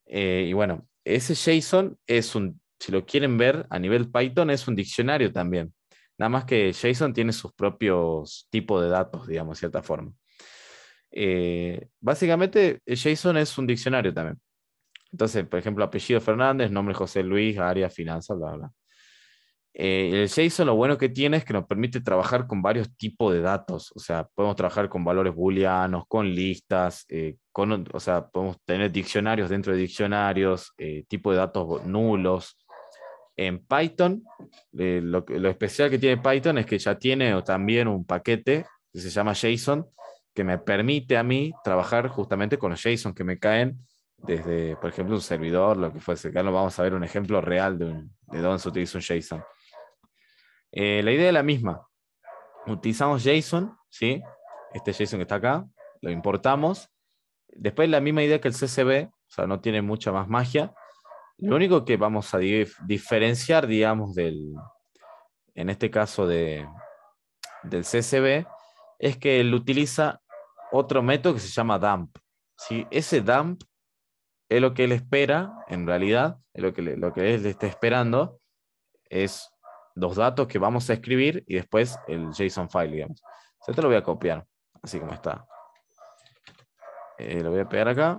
Y bueno, ese JSON es un, si lo quieren ver a nivel Python, es un diccionario también. Nada más que JSON tiene sus propios tipos de datos, digamos, de cierta forma. Básicamente, JSON es un diccionario también. Entonces, por ejemplo, apellido Fernández, nombre José Luis, área, finanzas, bla, bla. El JSON lo bueno que tiene es que nos permite trabajar con varios tipos de datos. O sea, podemos trabajar con valores booleanos, con listas, o sea, podemos tener diccionarios dentro de diccionarios, tipo de datos nulos. En Python, lo especial que tiene Python es que ya tiene también un paquete que se llama JSON, que me permite a mí trabajar justamente con los JSON que me caen desde, por ejemplo, un servidor, lo que fuese. Acá nos vamos a ver un ejemplo real de dónde se utiliza un JSON. La idea es la misma. Utilizamos JSON, ¿sí? Este JSON que está acá, lo importamos. Después la misma idea que el CSV, o sea, no tiene mucha más magia. Lo único que vamos a diferenciar, digamos, en este caso del CSV, es que él utiliza otro método que se llama dump, ¿sí? Ese dump es lo que él espera, en realidad, es lo que él está esperando, es los datos que vamos a escribir y después el JSON file, digamos. O sea, esto lo voy a copiar, así como está. Lo voy a pegar acá.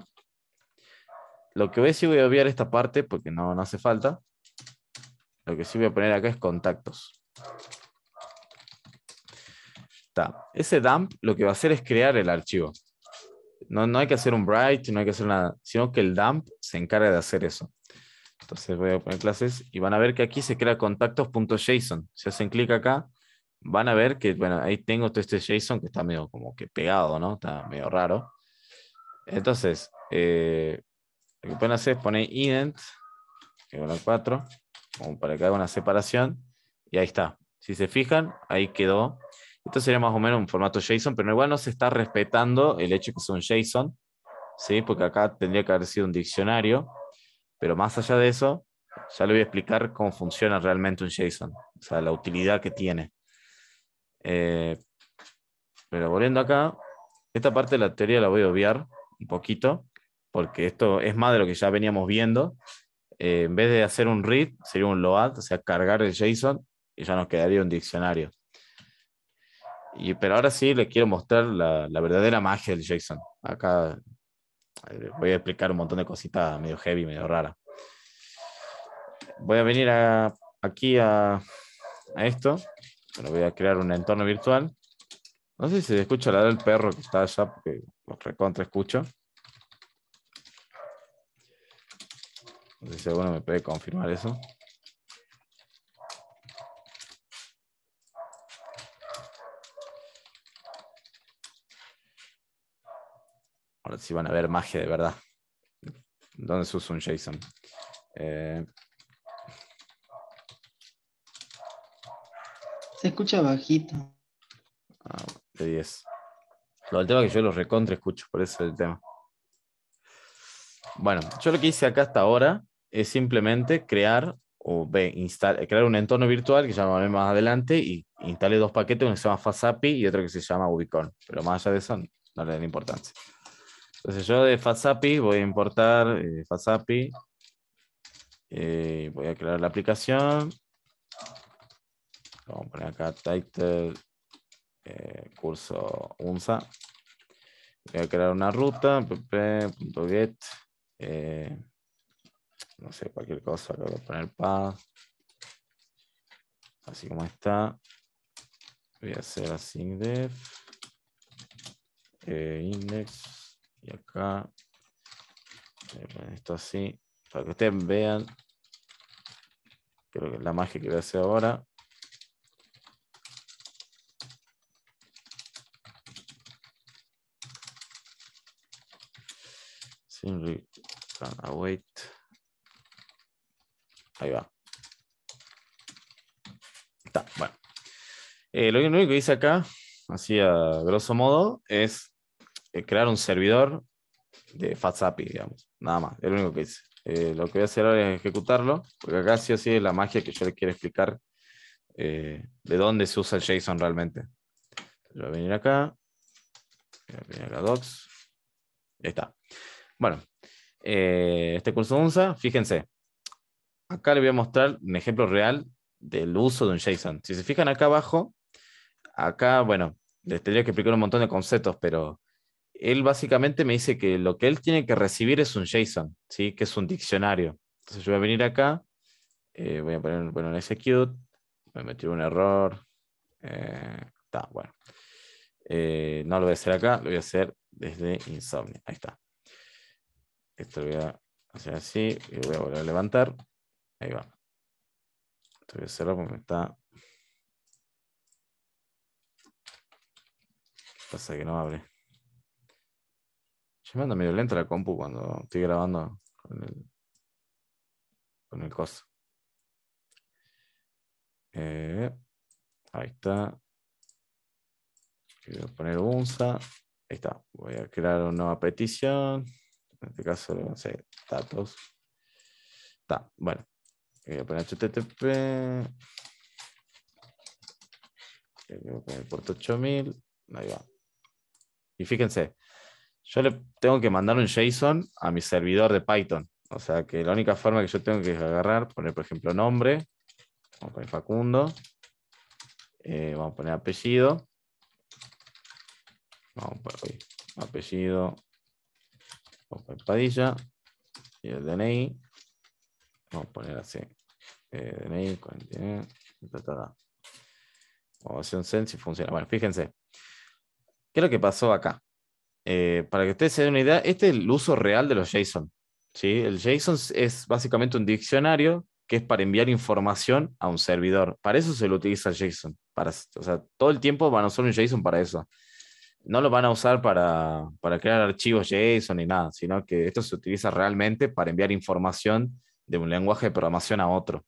Lo que voy a decir, voy a obviar esta parte porque no hace falta. Lo que sí voy a poner acá es contactos. Está. Ese dump lo que va a hacer es crear el archivo. No hay que hacer un write, no hay que hacer nada, sino que el dump se encarga de hacer eso. Entonces voy a poner clases y van a ver que aquí se crea contactos.json. Si hacen clic acá, van a ver que, bueno, ahí tengo todo este JSON que está medio como que pegado, ¿no? Está medio raro. Entonces, lo que pueden hacer es poner ident, que es una 4, como para que haga una separación, y ahí está. Si se fijan, ahí quedó. Esto sería más o menos un formato JSON, pero igual no se está respetando el hecho de que sea un JSON, ¿sí? Porque acá tendría que haber sido un diccionario, pero más allá de eso, ya le voy a explicar cómo funciona realmente un JSON, o sea, la utilidad que tiene. Pero volviendo acá, esta parte de la teoría la voy a obviar un poquito, porque esto es más de lo que ya veníamos viendo. En vez de hacer un read, sería un load, o sea, cargar el JSON, y ya nos quedaría un diccionario. Pero ahora sí les quiero mostrar la verdadera magia del JSON. Acá voy a explicar un montón de cositas medio heavy, medio rara. Voy a venir aquí a esto. Bueno, voy a crear un entorno virtual. No sé si se escucha ladrar el perro que está allá, porque lo recontra escucho. No sé si alguno me puede confirmar eso. Ahora sí van a ver magia de verdad. ¿Dónde se usa un JSON? Se escucha bajito. De 10. El tema es que yo los recontra escucho, por eso es el tema. Bueno, yo lo que hice acá hasta ahora es simplemente crear crear un entorno virtual que ya lo haré más adelante y instalé dos paquetes, uno que se llama FastAPI y otro que se llama Ubicon, pero más allá de eso no le den importancia. Entonces yo de FastAPI voy a importar FastAPI, voy a crear la aplicación, vamos a poner acá title, curso UNSA, voy a crear una ruta, pp.get, no sé, cualquier cosa, le voy a poner path, así como está. Voy a hacer así def, index, y acá, voy a poner esto así, para que ustedes vean, creo que es la magia que voy a hacer ahora. Simply await. Ahí va. Está, bueno. Lo único que hice acá, así a grosso modo, es crear un servidor de FastAPI, digamos. Nada más, es lo único que hice. Lo que voy a hacer ahora es ejecutarlo, porque acá sí o sí es la magia que yo les quiero explicar de dónde se usa el JSON realmente. Yo voy a venir acá, docs, ahí está. Bueno, este curso UNSA, fíjense, acá les voy a mostrar un ejemplo real del uso de un JSON. Si se fijan acá abajo, acá, bueno, les tendría que explicar un montón de conceptos, pero él básicamente me dice que lo que él tiene que recibir es un JSON, ¿sí? Que es un diccionario. Entonces yo voy a venir acá, voy a poner, bueno, en execute, voy a meter un error. Está, bueno. No lo voy a hacer acá, lo voy a hacer desde Insomnia. Ahí está. Esto lo voy a hacer así y voy a volver a levantar. Ahí va. Esto voy a hacerlo porque me está... Pasa que no abre. Yo me ando medio lento la compu cuando estoy grabando con el coso. Ahí está. Quiero poner UNSA. Ahí está. Voy a crear una nueva petición. En este caso, no sé, datos. Está, bueno. Voy a poner HTTP. Voy a poner el puerto 8000. Ahí va. Y fíjense, yo le tengo que mandar un JSON a mi servidor de Python. O sea que la única forma que yo tengo que agarrar, poner por ejemplo nombre. Vamos a poner Facundo. Vamos a poner apellido. Vamos a poner apellido. Vamos a poner Padilla. Y el DNI. Vamos a poner así. DNI 49. Vamos a hacer un send si funciona. Bueno, fíjense. ¿Qué es lo que pasó acá? Para que ustedes se den una idea, este es el uso real de los JSON. ¿Sí? El JSON es básicamente un diccionario que es para enviar información a un servidor. Para eso se lo utiliza JSON. O sea, todo el tiempo van a usar un JSON para eso. No lo van a usar para crear archivos JSON ni nada, sino que esto se utiliza realmente para enviar información de un lenguaje de programación a otro.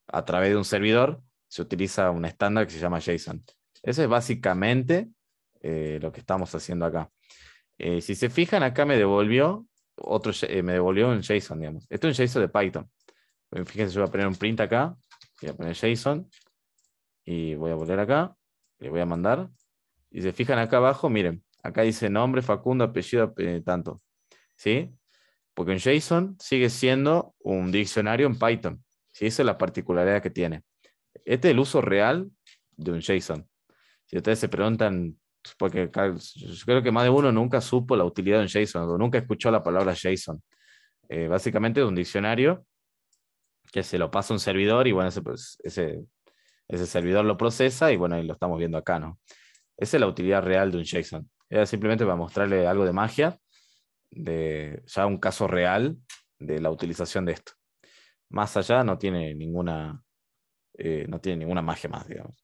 A través de un servidor se utiliza un estándar que se llama JSON. Ese es básicamente lo que estamos haciendo acá. Si se fijan, acá me devolvió me devolvió un JSON, digamos. Esto es un JSON de Python. Fíjense, yo voy a poner un print acá, voy a poner JSON, y voy a volver acá, le voy a mandar. Y se fijan acá abajo, miren, acá dice nombre, Facundo, apellido, tanto. ¿Sí? Porque en JSON sigue siendo un diccionario en Python. ¿Sí? Esa es la particularidad que tiene. Este es el uso real de un JSON. Si ustedes se preguntan, porque yo creo que más de uno nunca supo la utilidad de un JSON, o nunca escuchó la palabra JSON. Básicamente es un diccionario que se lo pasa a un servidor y bueno, ese servidor lo procesa y bueno, y lo estamos viendo acá, ¿no? Esa es la utilidad real de un JSON. Era simplemente para mostrarle algo de magia, de ya un caso real de la utilización de esto. Más allá no tiene ninguna magia más, digamos.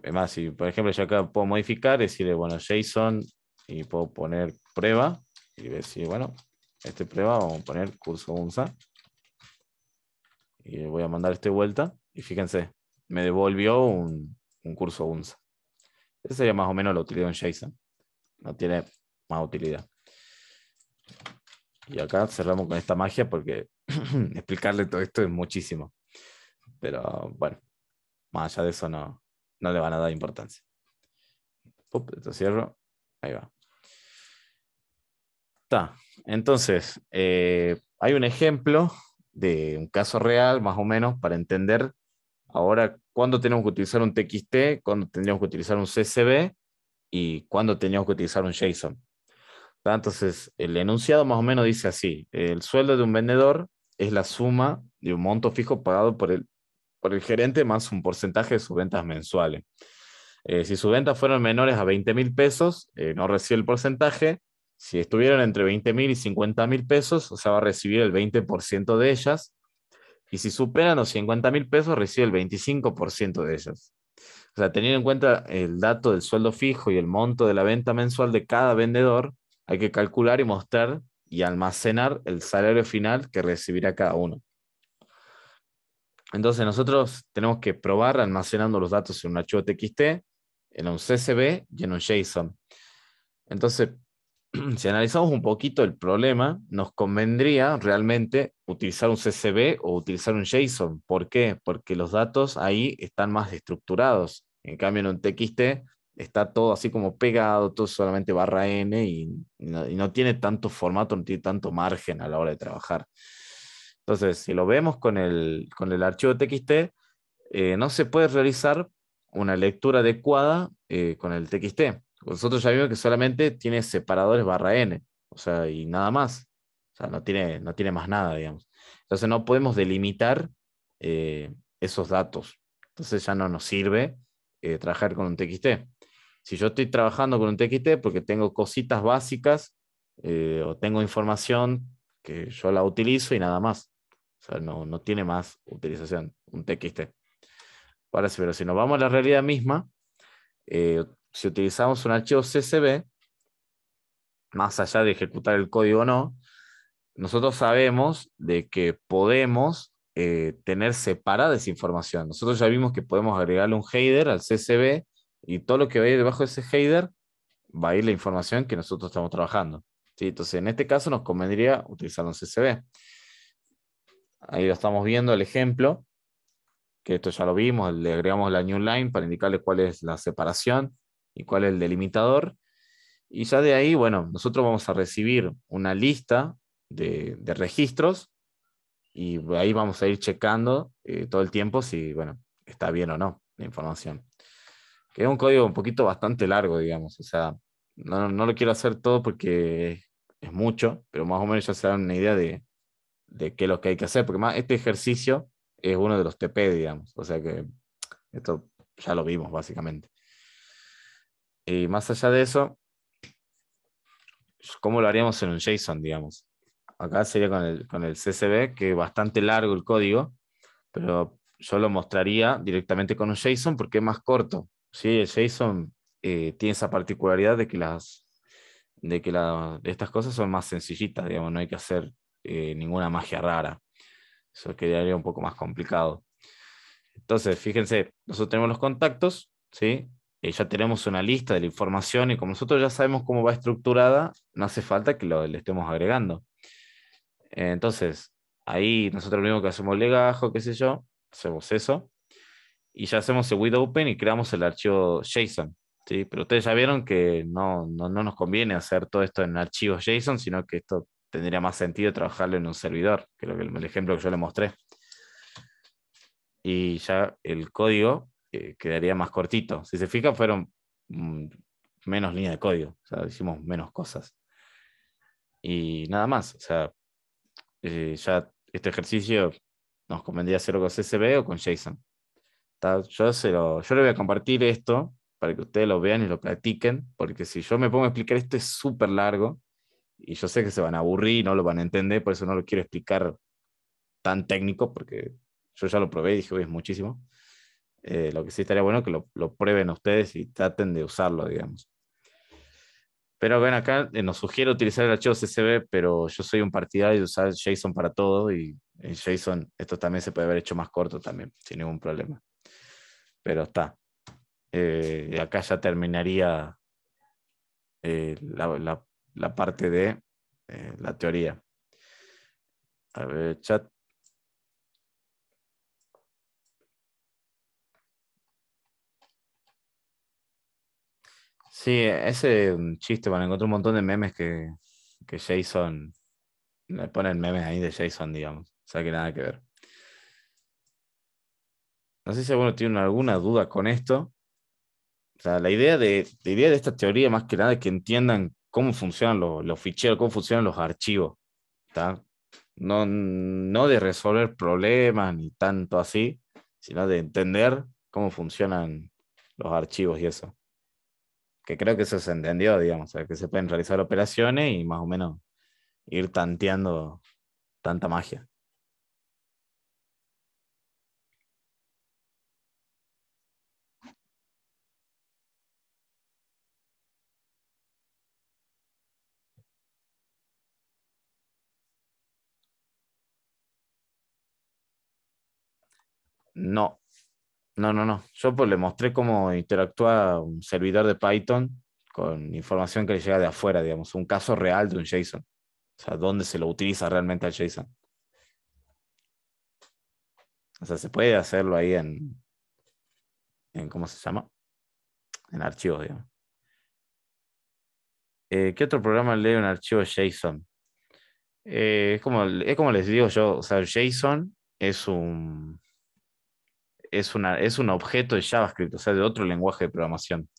Además, si por ejemplo yo acá puedo modificar, decirle, bueno, JSON, y puedo poner prueba, y decir, bueno, prueba, vamos a poner curso UNSA, y le voy a mandar vuelta, y fíjense, me devolvió un curso UNSA. Esa sería más o menos la utilidad de un JSON. No tiene más utilidad. Y acá cerramos con esta magia porque explicarle todo esto es muchísimo. Pero bueno, más allá de eso no le van a dar importancia. Esto cierro. Ahí va. Está. Entonces, hay un ejemplo de un caso real, más o menos, para entender ahora cuándo tenemos que utilizar un TXT, cuándo tendríamos que utilizar un CSV y cuándo teníamos que utilizar un JSON. Entonces, el enunciado más o menos dice así: el sueldo de un vendedor es la suma de un monto fijo pagado por el gerente más un porcentaje de sus ventas mensuales. Si sus ventas fueron menores a 20.000 pesos, no recibe el porcentaje. Si estuvieron entre 20.000 y 50.000 pesos, o sea, va a recibir el 20% de ellas. Y si superan los 50.000 pesos, recibe el 25% de ellas. O sea, teniendo en cuenta el dato del sueldo fijo y el monto de la venta mensual de cada vendedor, hay que calcular y mostrar y almacenar el salario final que recibirá cada uno. Entonces nosotros tenemos que probar almacenando los datos en un archivo TXT, en un CSV y en un JSON. Entonces, si analizamos un poquito el problema, nos convendría realmente utilizar un CSV o utilizar un JSON. ¿Por qué? Porque los datos ahí están más estructurados. En cambio, en un TXT está todo así como pegado, todo solamente barra N y no tiene tanto formato, no tiene tanto margen a la hora de trabajar. Entonces, si lo vemos con el archivo TXT, no se puede realizar una lectura adecuada con el TXT. Nosotros ya vimos que solamente tiene separadores barra N, o sea, y nada más. O sea, no tiene más nada, digamos. Entonces no podemos delimitar esos datos. Entonces ya no nos sirve trabajar con un TXT. Si yo estoy trabajando con un TXT porque tengo cositas básicas o tengo información que yo la utilizo y nada más. O sea, no tiene más utilización un TXT. Ahora sí, pero si nos vamos a la realidad misma, si utilizamos un archivo CSV, más allá de ejecutar el código o no, nosotros sabemos de que podemos tener separada esa información. Nosotros ya vimos que podemos agregarle un header al CSV y todo lo que va a ir debajo de ese header va a ir la información que nosotros estamos trabajando. ¿Sí? Entonces, en este caso nos convendría utilizar un CSV. Ahí lo estamos viendo, el ejemplo, que esto ya lo vimos, le agregamos la new line para indicarle cuál es la separación y cuál es el delimitador. Y ya de ahí, bueno, nosotros vamos a recibir una lista de registros y ahí vamos a ir checando todo el tiempo si, bueno, está bien o no la información. Que es un código un poquito bastante largo, digamos. O sea, no lo quiero hacer todo porque es mucho, pero más o menos ya se dan una idea de qué es lo que hay que hacer, porque más este ejercicio es uno de los TP, digamos. O sea que esto ya lo vimos, básicamente. Y más allá de eso, ¿cómo lo haríamos en un JSON, digamos? Acá sería con el CSV, que es bastante largo el código. pero yo lo mostraría directamente con un JSON porque es más corto. ¿Sí? El JSON tiene esa particularidad de que estas cosas son más sencillitas, digamos, no hay que hacer ninguna magia rara. Eso quedaría un poco más complicado. Entonces, fíjense, nosotros tenemos los contactos, ¿sí? Ya tenemos una lista de la información y como nosotros ya sabemos cómo va estructurada, no hace falta que le estemos agregando. Entonces, ahí nosotros lo mismo que hacemos legajo, qué sé yo, hacemos eso, y ya hacemos el with open y creamos el archivo JSON, ¿sí? Pero ustedes ya vieron que no nos conviene hacer todo esto en archivos JSON, sino que esto tendría más sentido trabajarlo en un servidor, que es el ejemplo que yo le mostré. Y ya el código quedaría más cortito. Si se fija, fueron menos líneas de código, o sea, hicimos menos cosas. Y nada más, o sea, ya este ejercicio nos convendría hacerlo con CSV o con JSON. Yo le voy a compartir esto para que ustedes lo vean y lo practiquen, porque si yo me pongo a explicar esto es súper largo y yo sé que se van a aburrir y no lo van a entender, por eso no lo quiero explicar tan técnico, porque yo ya lo probé y dije, uy, es muchísimo. Lo que sí estaría bueno que lo prueben ustedes y traten de usarlo, digamos. Pero bueno, acá nos sugiere utilizar el archivo CSV, pero yo soy un partidario de usar JSON para todo y en JSON esto también se puede haber hecho más corto también, sin ningún problema. Pero está. Acá ya terminaría la parte de la teoría. A ver, chat. Sí, ese es un chiste, bueno, encontré un montón de memes que JSON, le ponen memes ahí de JSON, digamos. O sea que nada que ver. No sé si alguno tiene alguna duda con esto. O sea, la idea de esta teoría más que nada es que entiendan cómo funcionan los ficheros, cómo funcionan los archivos. ¿Tá? No de resolver problemas ni tanto así, sino de entender cómo funcionan los archivos y eso. Que creo que eso se entendió, digamos, o sea, que se pueden realizar operaciones y más o menos ir tanteando tanta magia. No, no. Yo pues le mostré cómo interactúa un servidor de Python con información que le llega de afuera, digamos, un caso real de un JSON. O sea, dónde se lo utiliza realmente al JSON. O sea, se puede hacerlo ahí en ¿cómo se llama? En archivos, digamos. ¿Qué otro programa lee un archivo JSON? Es como les digo yo, o sea, el JSON es un objeto de JavaScript, o sea, de otro lenguaje de programación,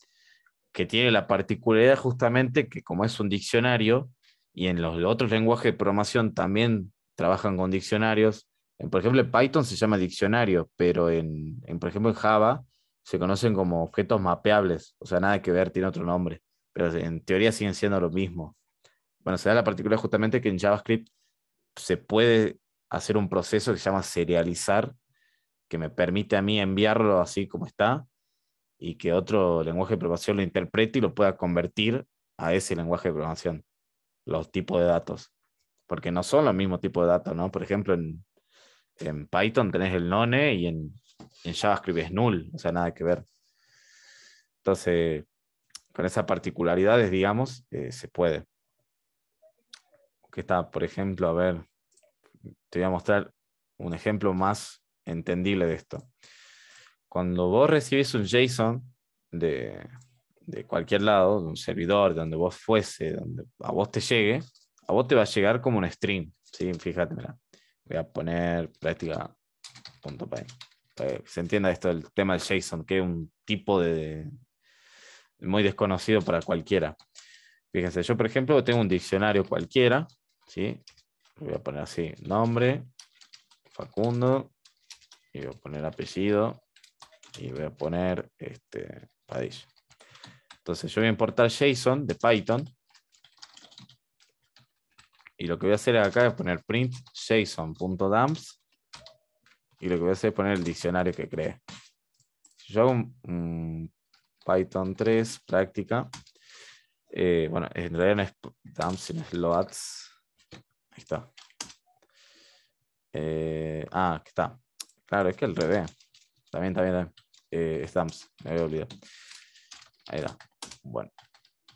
que tiene la particularidad justamente que como es un diccionario, y en los otros lenguajes de programación también trabajan con diccionarios, por ejemplo, en Python se llama diccionario, pero por ejemplo, en Java se conocen como objetos mapeables, o sea, nada que ver, tiene otro nombre, pero en teoría siguen siendo lo mismo. Bueno, se da la particularidad justamente que en JavaScript se puede hacer un proceso que se llama serializar, que me permite a mí enviarlo así como está y que otro lenguaje de programación lo interprete y lo pueda convertir a ese lenguaje de programación, los tipos de datos. Porque no son los mismos tipos de datos, ¿no? Por ejemplo, en Python tenés el none y en JavaScript es null, o sea, nada que ver. Entonces, con esas particularidades, digamos, se puede. Que está, por ejemplo, a ver, te voy a mostrar un ejemplo más entendible de esto. Cuando vos recibís un JSON de cualquier lado, de un servidor, de donde vos fuese, donde a vos te llegue, a vos te va a llegar como un string. ¿Sí? Fíjate, mira. Voy a poner práctica.py. Para que se entienda esto del tema del JSON, que es un tipo muy desconocido para cualquiera. Fíjense, yo por ejemplo tengo un diccionario cualquiera, ¿sí? Voy a poner así, nombre, Facundo, y voy a poner apellido, y voy a poner Padilla. Entonces yo voy a importar JSON de Python, y lo que voy a hacer acá es poner print json.dumps, y lo que voy a hacer es poner el diccionario que creé. Si yo hago un Python 3 práctica, bueno, en realidad no es dumps, sino es loads. Ahí está. Aquí está. Claro, es que al revés. También. Stamps, me había olvidado. Ahí está. Bueno.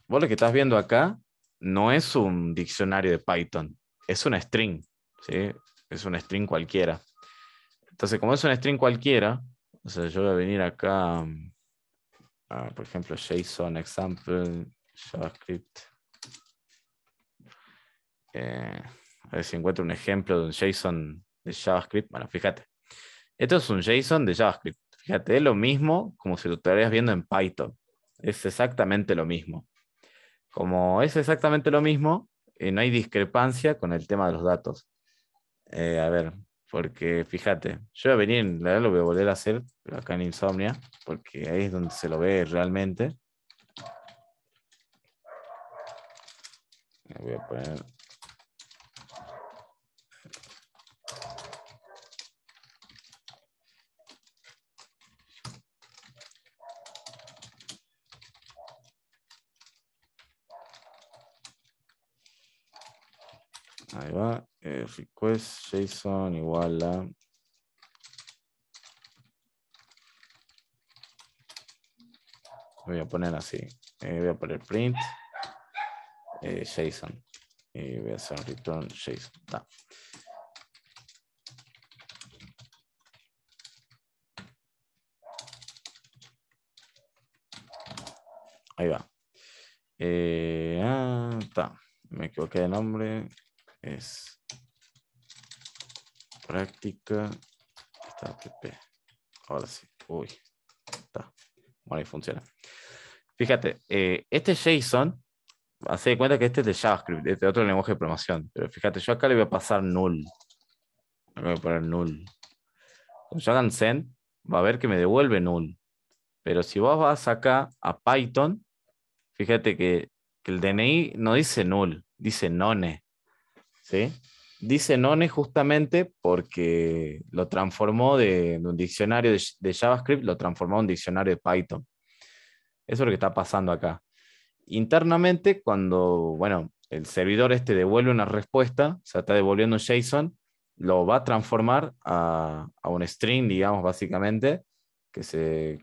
Vos lo que estás viendo acá no es un diccionario de Python, es una string, ¿sí? Es una string cualquiera. Entonces, como es una string cualquiera, o sea, yo voy a venir acá, por ejemplo, JSON, example, JavaScript. A ver si encuentro un ejemplo de un JSON de JavaScript. Bueno, fíjate. Esto es un JSON de JavaScript. Fíjate, es lo mismo como si lo estarías viendo en Python. Es exactamente lo mismo. Como es exactamente lo mismo, no hay discrepancia con el tema de los datos. A ver, porque fíjate, yo voy a venir, la verdad lo voy a volver a hacer, pero acá en Insomnia, porque ahí es donde se lo ve realmente. Voy a poner... Ahí va, request JSON igual a... Voy a poner así, voy a poner print JSON y voy a hacer un return JSON. Da. Ahí va. Está. Me equivoqué de nombre. Es práctica. Está app. Ahora sí. Uy. Está. Bueno, ahí funciona. Fíjate, este JSON, hace de cuenta que este es de JavaScript, este es otro lenguaje de programación. Pero fíjate, yo acá le voy a pasar null. Le voy a poner null. Cuando yo hagan send, va a ver que me devuelve null. Pero si vos vas acá a Python, fíjate que el DNI no dice null, dice none. ¿Sí? Dice none justamente porque lo transformó de un diccionario de JavaScript, lo transformó en un diccionario de Python. Eso es lo que está pasando acá. Internamente, cuando, bueno, el servidor este devuelve una respuesta, o sea, está devolviendo un JSON, lo va a transformar a un string, digamos, básicamente, que se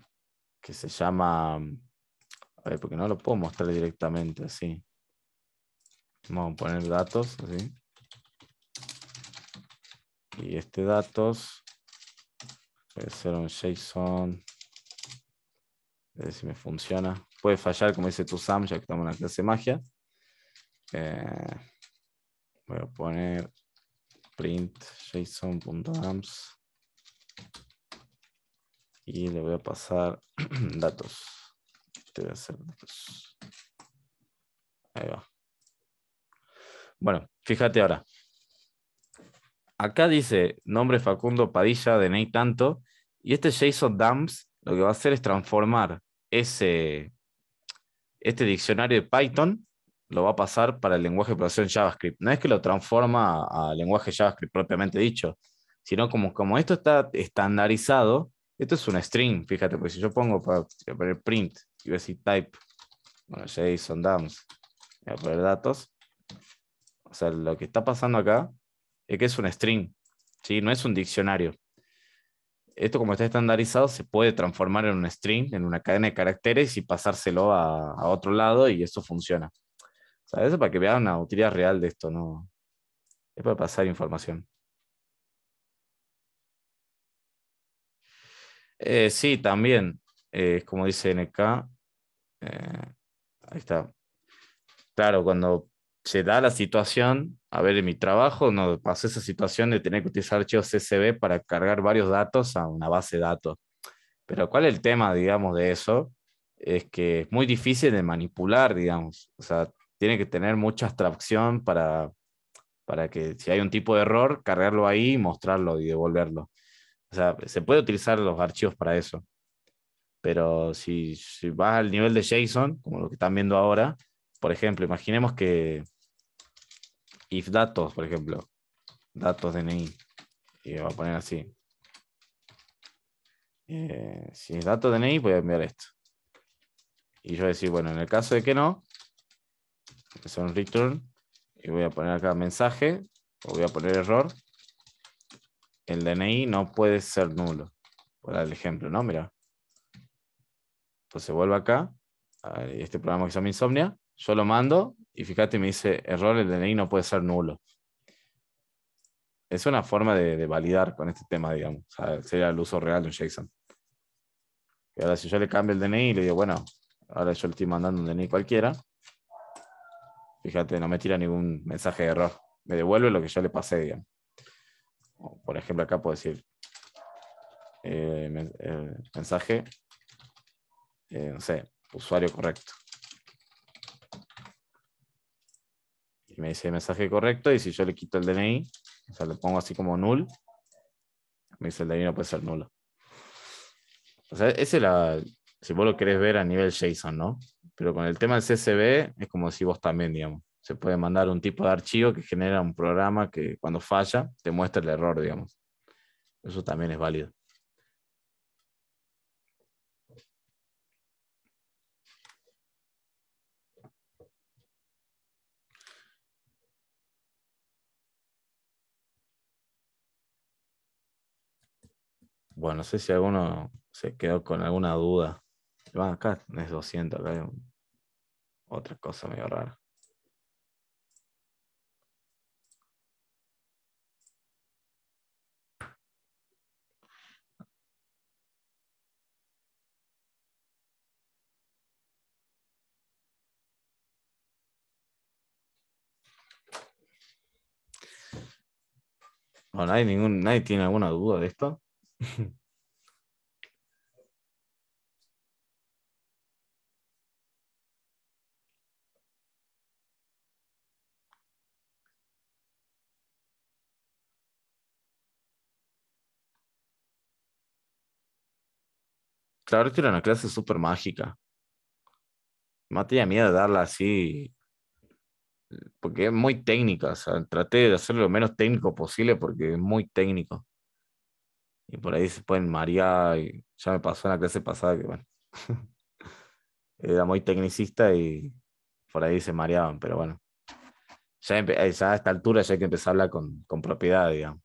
llama... A ver, porque no lo puedo mostrar directamente así. Vamos a poner datos, así. Y este datos puede ser un JSON. A ver si me funciona. Puede fallar, como dice tu Sam, ya que estamos en la clase de magia. Voy a poner print json.amps y le voy a pasar datos. Este voy a hacer datos. Ahí va. Bueno, fíjate ahora. Acá dice nombre Facundo Padilla, DNI tanto, y este JSON dumps lo que va a hacer es transformar este diccionario de Python, lo va a pasar para el lenguaje de programación JavaScript. No es que lo transforma a lenguaje JavaScript propiamente dicho, sino como esto está estandarizado, esto es un string, fíjate, porque si yo pongo para poner print y voy a decir type, bueno, JSON dumps, voy a poner datos, o sea, lo que está pasando acá es que es un string, ¿sí? No es un diccionario. Esto, como está estandarizado, se puede transformar en un string, en una cadena de caracteres y pasárselo a otro lado y eso funciona. O sea, eso para que vean una utilidad real de esto, ¿no? Es para pasar información. Sí, también, como dice NK, ahí está. Claro, cuando se da la situación, a ver, en mi trabajo no pasó esa situación de tener que utilizar archivos CSV para cargar varios datos a una base de datos. Pero ¿cuál es el tema, digamos, de eso? Es que es muy difícil de manipular, digamos. O sea, tiene que tener mucha abstracción para que si hay un tipo de error, cargarlo ahí, mostrarlo y devolverlo. O sea, se puede utilizar los archivos para eso. Pero si vas al nivel de JSON, como lo que están viendo ahora, por ejemplo, imaginemos que if datos, por ejemplo, datos DNI, y va a poner así. Si es dato DNI, voy a enviar esto. Y yo voy a decir, bueno, en el caso de que no, que sea un return, y voy a poner acá mensaje, o voy a poner error. El DNI no puede ser nulo. Por el ejemplo, ¿no? Mira. Entonces vuelvo acá, a este programa que se llama Insomnia, yo lo mando y fíjate, me dice error, el DNI no puede ser nulo. Es una forma de validar con este tema, digamos. O sea, sería el uso real de un JSON. Y ahora si yo le cambio el DNI y le digo, bueno, ahora yo le estoy mandando un DNI cualquiera, fíjate, no me tira ningún mensaje de error. Me devuelve lo que yo le pasé, digamos. O, por ejemplo, acá puedo decir mensaje, no sé, usuario correcto. Y me dice mensaje correcto, y si yo le quito el DNI, o sea, le pongo así como null, me dice el DNI no puede ser nulo. O sea, ese es si vos lo querés ver a nivel JSON, ¿no? Pero con el tema del CSV es como si vos también, digamos. Se puede mandar un tipo de archivo que genera un programa que cuando falla te muestra el error, digamos. Eso también es válido. Bueno, no sé si alguno se quedó con alguna duda. Bueno, acá es 200, acá hay otra cosa medio rara. No, nadie tiene alguna duda de esto. Claro que era una clase súper mágica. No tenía miedo de darla así, porque es muy técnica. O sea, traté de hacerlo lo menos técnico posible porque es muy técnico. Y por ahí se pueden marear. Y ya me pasó en la clase pasada que, bueno, era muy tecnicista y por ahí se mareaban, pero bueno. Ya a esta altura ya hay que empezar a hablar con propiedad, digamos.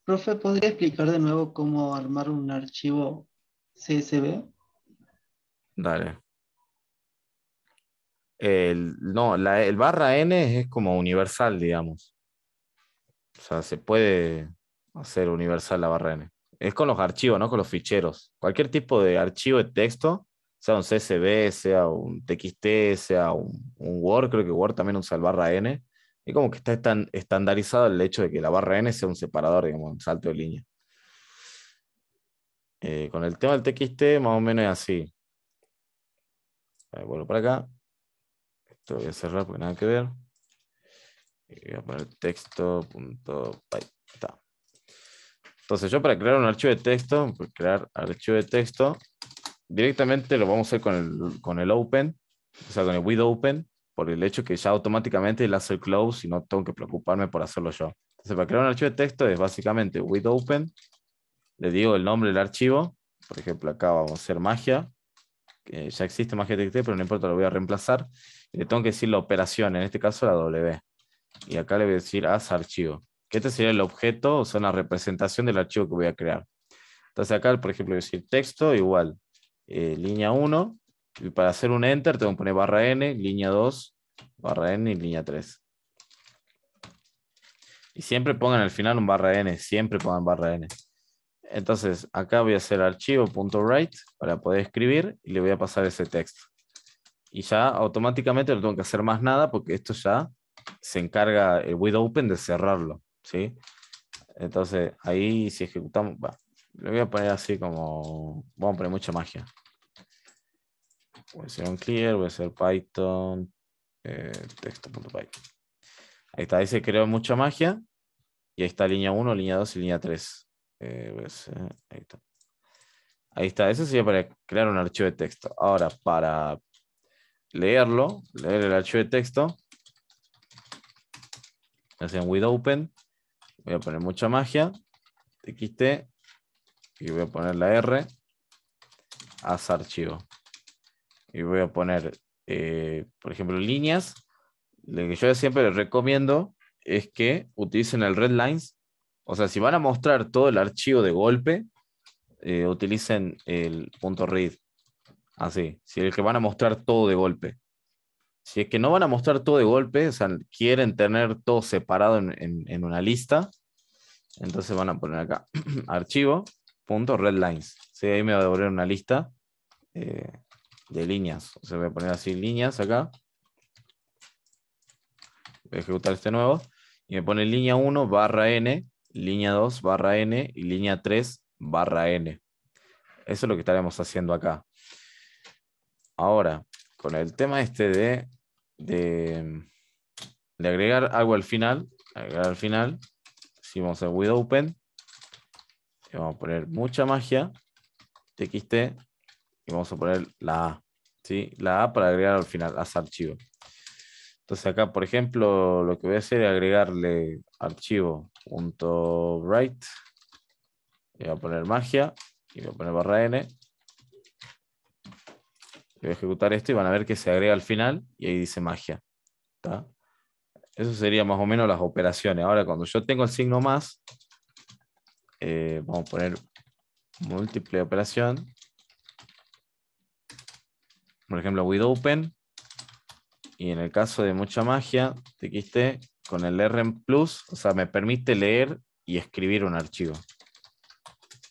Profe, ¿podría explicar de nuevo cómo armar un archivo CSV? Dale. No, el barra N es como universal, digamos. O sea, se puede hacer universal la barra N. Es con los archivos, no con los ficheros. Cualquier tipo de archivo de texto, sea un CSV, sea un TXT, sea un Word, creo que Word también usa el barra N. Y como que está tan estandarizado el hecho de que la barra N sea un separador, digamos, un salto de línea. Con el tema del TXT, más o menos es así. Vuelvo para acá. Esto lo voy a cerrar porque nada que ver. Y voy a poner texto.py. Está. Entonces yo para crear un archivo de texto, para crear archivo de texto, directamente lo vamos a hacer con el open, o sea, con el with open, por el hecho que ya automáticamente le hace el close y no tengo que preocuparme por hacerlo yo. Entonces para crear un archivo de texto es básicamente with open, le digo el nombre del archivo, por ejemplo acá vamos a hacer magia, que ya existe magia TXT, pero no importa, lo voy a reemplazar, y le tengo que decir la operación, en este caso la W, y acá le voy a decir as archivo, que este sería el objeto, o sea, una representación del archivo que voy a crear. Entonces acá, por ejemplo, voy a decir texto igual, línea 1, y para hacer un enter tengo que poner barra n, línea 2, barra n y línea 3. Y siempre pongan al final un barra n, siempre pongan barra n. Entonces acá voy a hacer archivo.write para poder escribir y le voy a pasar ese texto. Y ya automáticamente no tengo que hacer más nada porque esto ya se encarga el with open de cerrarlo, ¿sí? Entonces ahí si ejecutamos, le voy a poner así como, vamos a poner mucha magia. Voy a hacer un clear, voy a hacer Python, texto.py. Ahí está, ahí se creó mucha magia. Y ahí está línea 1, línea 2 y línea 3. Ahí está. Ahí está, eso sería para crear un archivo de texto. Ahora, para leer el archivo de texto, hacen with open, voy a poner mucha magia, txt, y voy a poner la R, as archivo. Y voy a poner, por ejemplo, líneas. Lo que yo siempre les recomiendo es que utilicen el readlines. O sea, si van a mostrar todo el archivo de golpe, utilicen el .read. Así, si es que van a mostrar todo de golpe. Si es que no van a mostrar todo de golpe, o sea, quieren tener todo separado en una lista, entonces van a poner acá archivo.readlines. ¿Sí? Ahí me va a devolver una lista de líneas. O sea, voy a poner así líneas acá. Voy a ejecutar este nuevo. Y me pone línea 1 barra n, línea 2 barra n y línea 3 barra n. Eso es lo que estaremos haciendo acá. Ahora, con el tema este de agregar algo al final, decimos el with open, y vamos a poner mucha magia, txt, y vamos a poner la A, ¿sí? La A para agregar al final, as archivo. Entonces acá, por ejemplo, lo que voy a hacer es agregarle archivo.write, y voy a poner magia, y voy a poner barra n, voy a ejecutar esto y van a ver que se agrega al final, y ahí dice magia. ¿Está? Eso sería más o menos las operaciones. Ahora, cuando yo tengo el signo más, vamos a poner múltiple operación. Por ejemplo, with open. Y en el caso de mucha magia, txt, con el R en plus, o sea, me permite leer y escribir un archivo.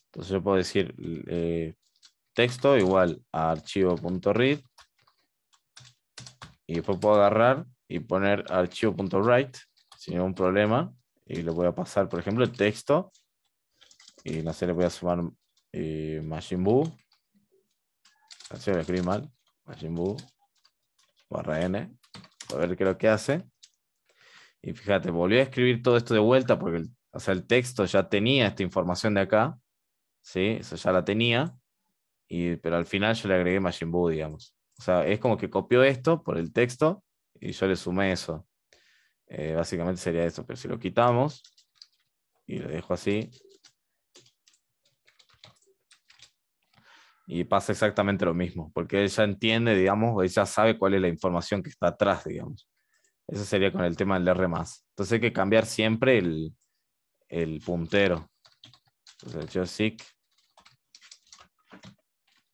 Entonces yo puedo decir texto igual a archivo.read. Y después puedo agarrar y poner archivo.write sin ningún problema. Y le voy a pasar, por ejemplo, el texto. Y no sé, le voy a sumar Machine Boo. Así lo escribí mal. Machine Boo barra n. A ver qué es lo que hace. Y fíjate, volví a escribir todo esto de vuelta porque o sea, el texto ya tenía esta información de acá. ¿Sí? Eso ya la tenía. Pero al final yo le agregué Machine Boo, digamos. O sea, es como que copió esto por el texto y yo le sumé eso. Básicamente sería eso. Pero si lo quitamos y lo dejo así, y pasa exactamente lo mismo, porque él ya entiende, digamos, él ya sabe cuál es la información que está atrás, digamos. Eso sería con el tema del R+. Entonces hay que cambiar siempre el puntero. Entonces yo seek.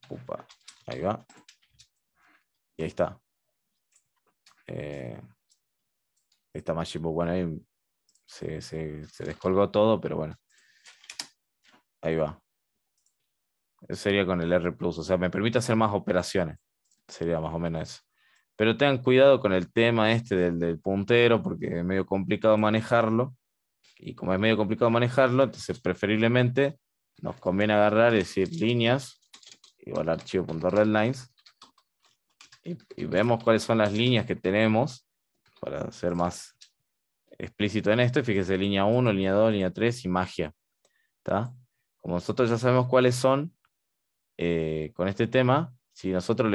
Upa, ahí va. Y ahí está. Ahí está Machine Boo. Bueno, ahí se descolgó todo, pero bueno. Ahí va. Eso sería con el R+. O sea, me permite hacer más operaciones. Sería más o menos eso. Pero tengan cuidado con el tema este del puntero, porque es medio complicado manejarlo. Y como es medio complicado manejarlo, entonces preferiblemente nos conviene agarrar y decir líneas igual archivo.readlines. Y vemos cuáles son las líneas que tenemos para ser más explícito en esto. Fíjese, línea 1, línea 2, línea 3 y magia. ¿Está? Como nosotros ya sabemos cuáles son, con este tema, si nosotros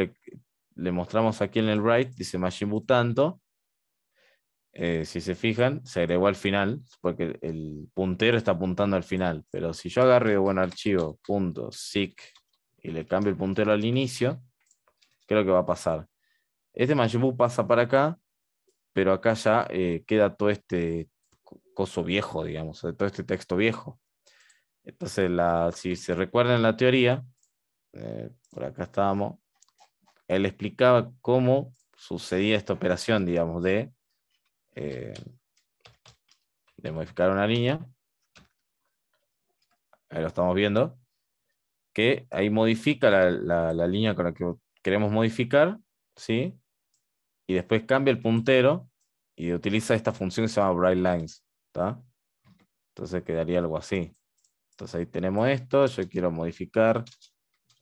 le mostramos aquí en el write, dice Machine Boo tanto, si se fijan, se agregó al final, porque el puntero está apuntando al final. Pero si yo agarro de buen archivo, .seek, y le cambio el puntero al inicio, ¿qué es lo que va a pasar? Este Machine Boo pasa para acá, pero acá ya queda todo este coso viejo, digamos, todo este texto viejo. Entonces, si se recuerdan en la teoría, por acá estábamos, él explicaba cómo sucedía esta operación, digamos, de modificar una línea. Ahí lo estamos viendo. Que ahí modifica la línea con la que queremos modificar, ¿sí? Y después cambia el puntero y utiliza esta función que se llama WriteLines, ¿está? Entonces quedaría algo así. Entonces ahí tenemos esto. Yo quiero modificar,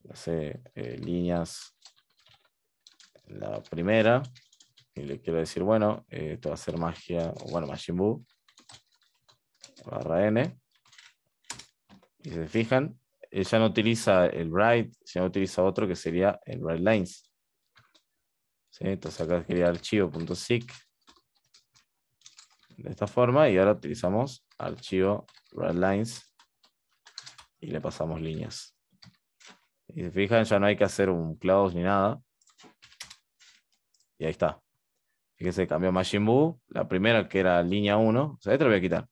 no sé, líneas en la primera. Y le quiero decir, bueno, esto va a ser magia, bueno, Machine Boo barra n. Y si se fijan, ya no utiliza el write, ya no utiliza otro que sería el write-lines. ¿Sí? Entonces acá quería archivo.seek de esta forma y ahora utilizamos archivo write-lines y le pasamos líneas. Y se fijan, ya no hay que hacer un close ni nada. Y ahí está. Fíjense, cambió Machine Boo. La primera que era línea 1. O sea, esto lo voy a quitar.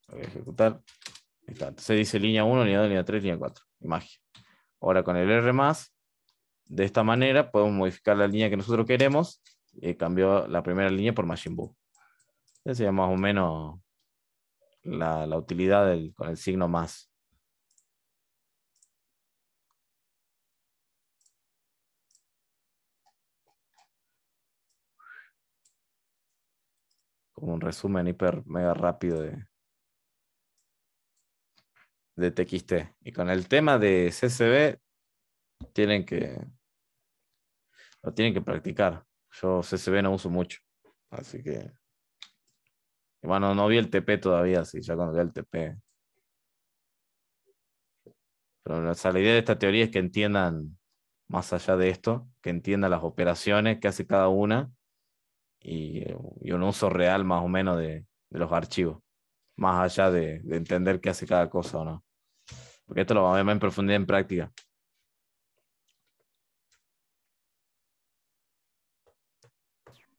Lo voy a ejecutar. Ahí está. Entonces dice línea 1, línea 2, línea 3, línea 4. Magia. Ahora con el R+, de esta manera podemos modificar la línea que nosotros queremos. Y cambió la primera línea por Machine Boo. Esa sería más o menos la utilidad con el signo más. Como un resumen hiper mega rápido de TXT. Y con el tema de CSV lo tienen que practicar. Yo CSV no uso mucho. Así que. Y bueno, no vi el TP todavía, así ya cuando vea el TP. Pero o sea, la idea de esta teoría es que entiendan, más allá de esto, que entiendan las operaciones que hace cada una y un uso real más o menos de los archivos. Más allá de entender qué hace cada cosa o no. Porque esto lo vamos a ver más en profundidad en práctica.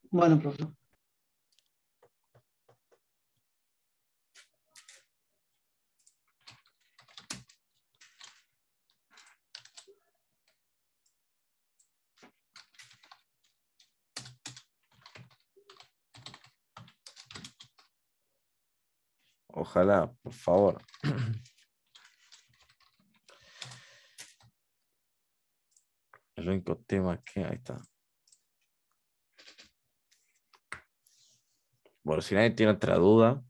Bueno, profe. Ojalá, por favor. El único tema que ahí está. Bueno, si nadie tiene otra duda.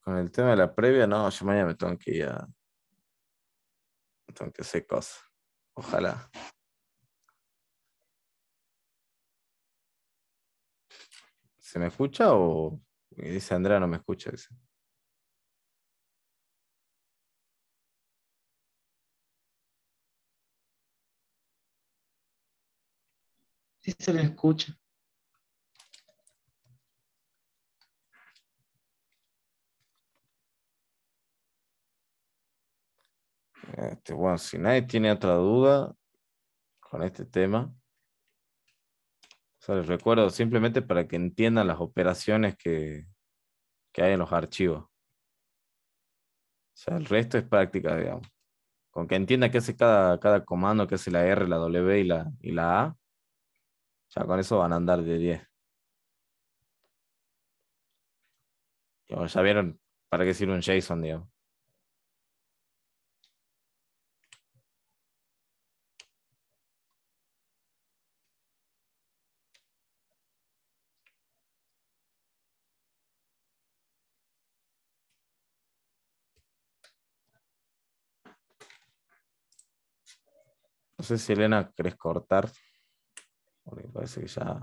Con el tema de la previa, no, yo mañana me tengo que ir tengo que hacer cosas. Ojalá. ¿Se me escucha o dice Andrea no me escucha? Dice. Sí se le escucha. Bueno, si nadie tiene otra duda con este tema, o sea, les recuerdo simplemente para que entiendan las operaciones que hay en los archivos. O sea, el resto es práctica, digamos. Con que entienda qué hace cada comando, qué hace la R, la W y la A, ya con eso van a andar de 10. Digamos, ya vieron para qué sirve un JSON, digamos. No sé si Elena querés cortar, porque parece que ya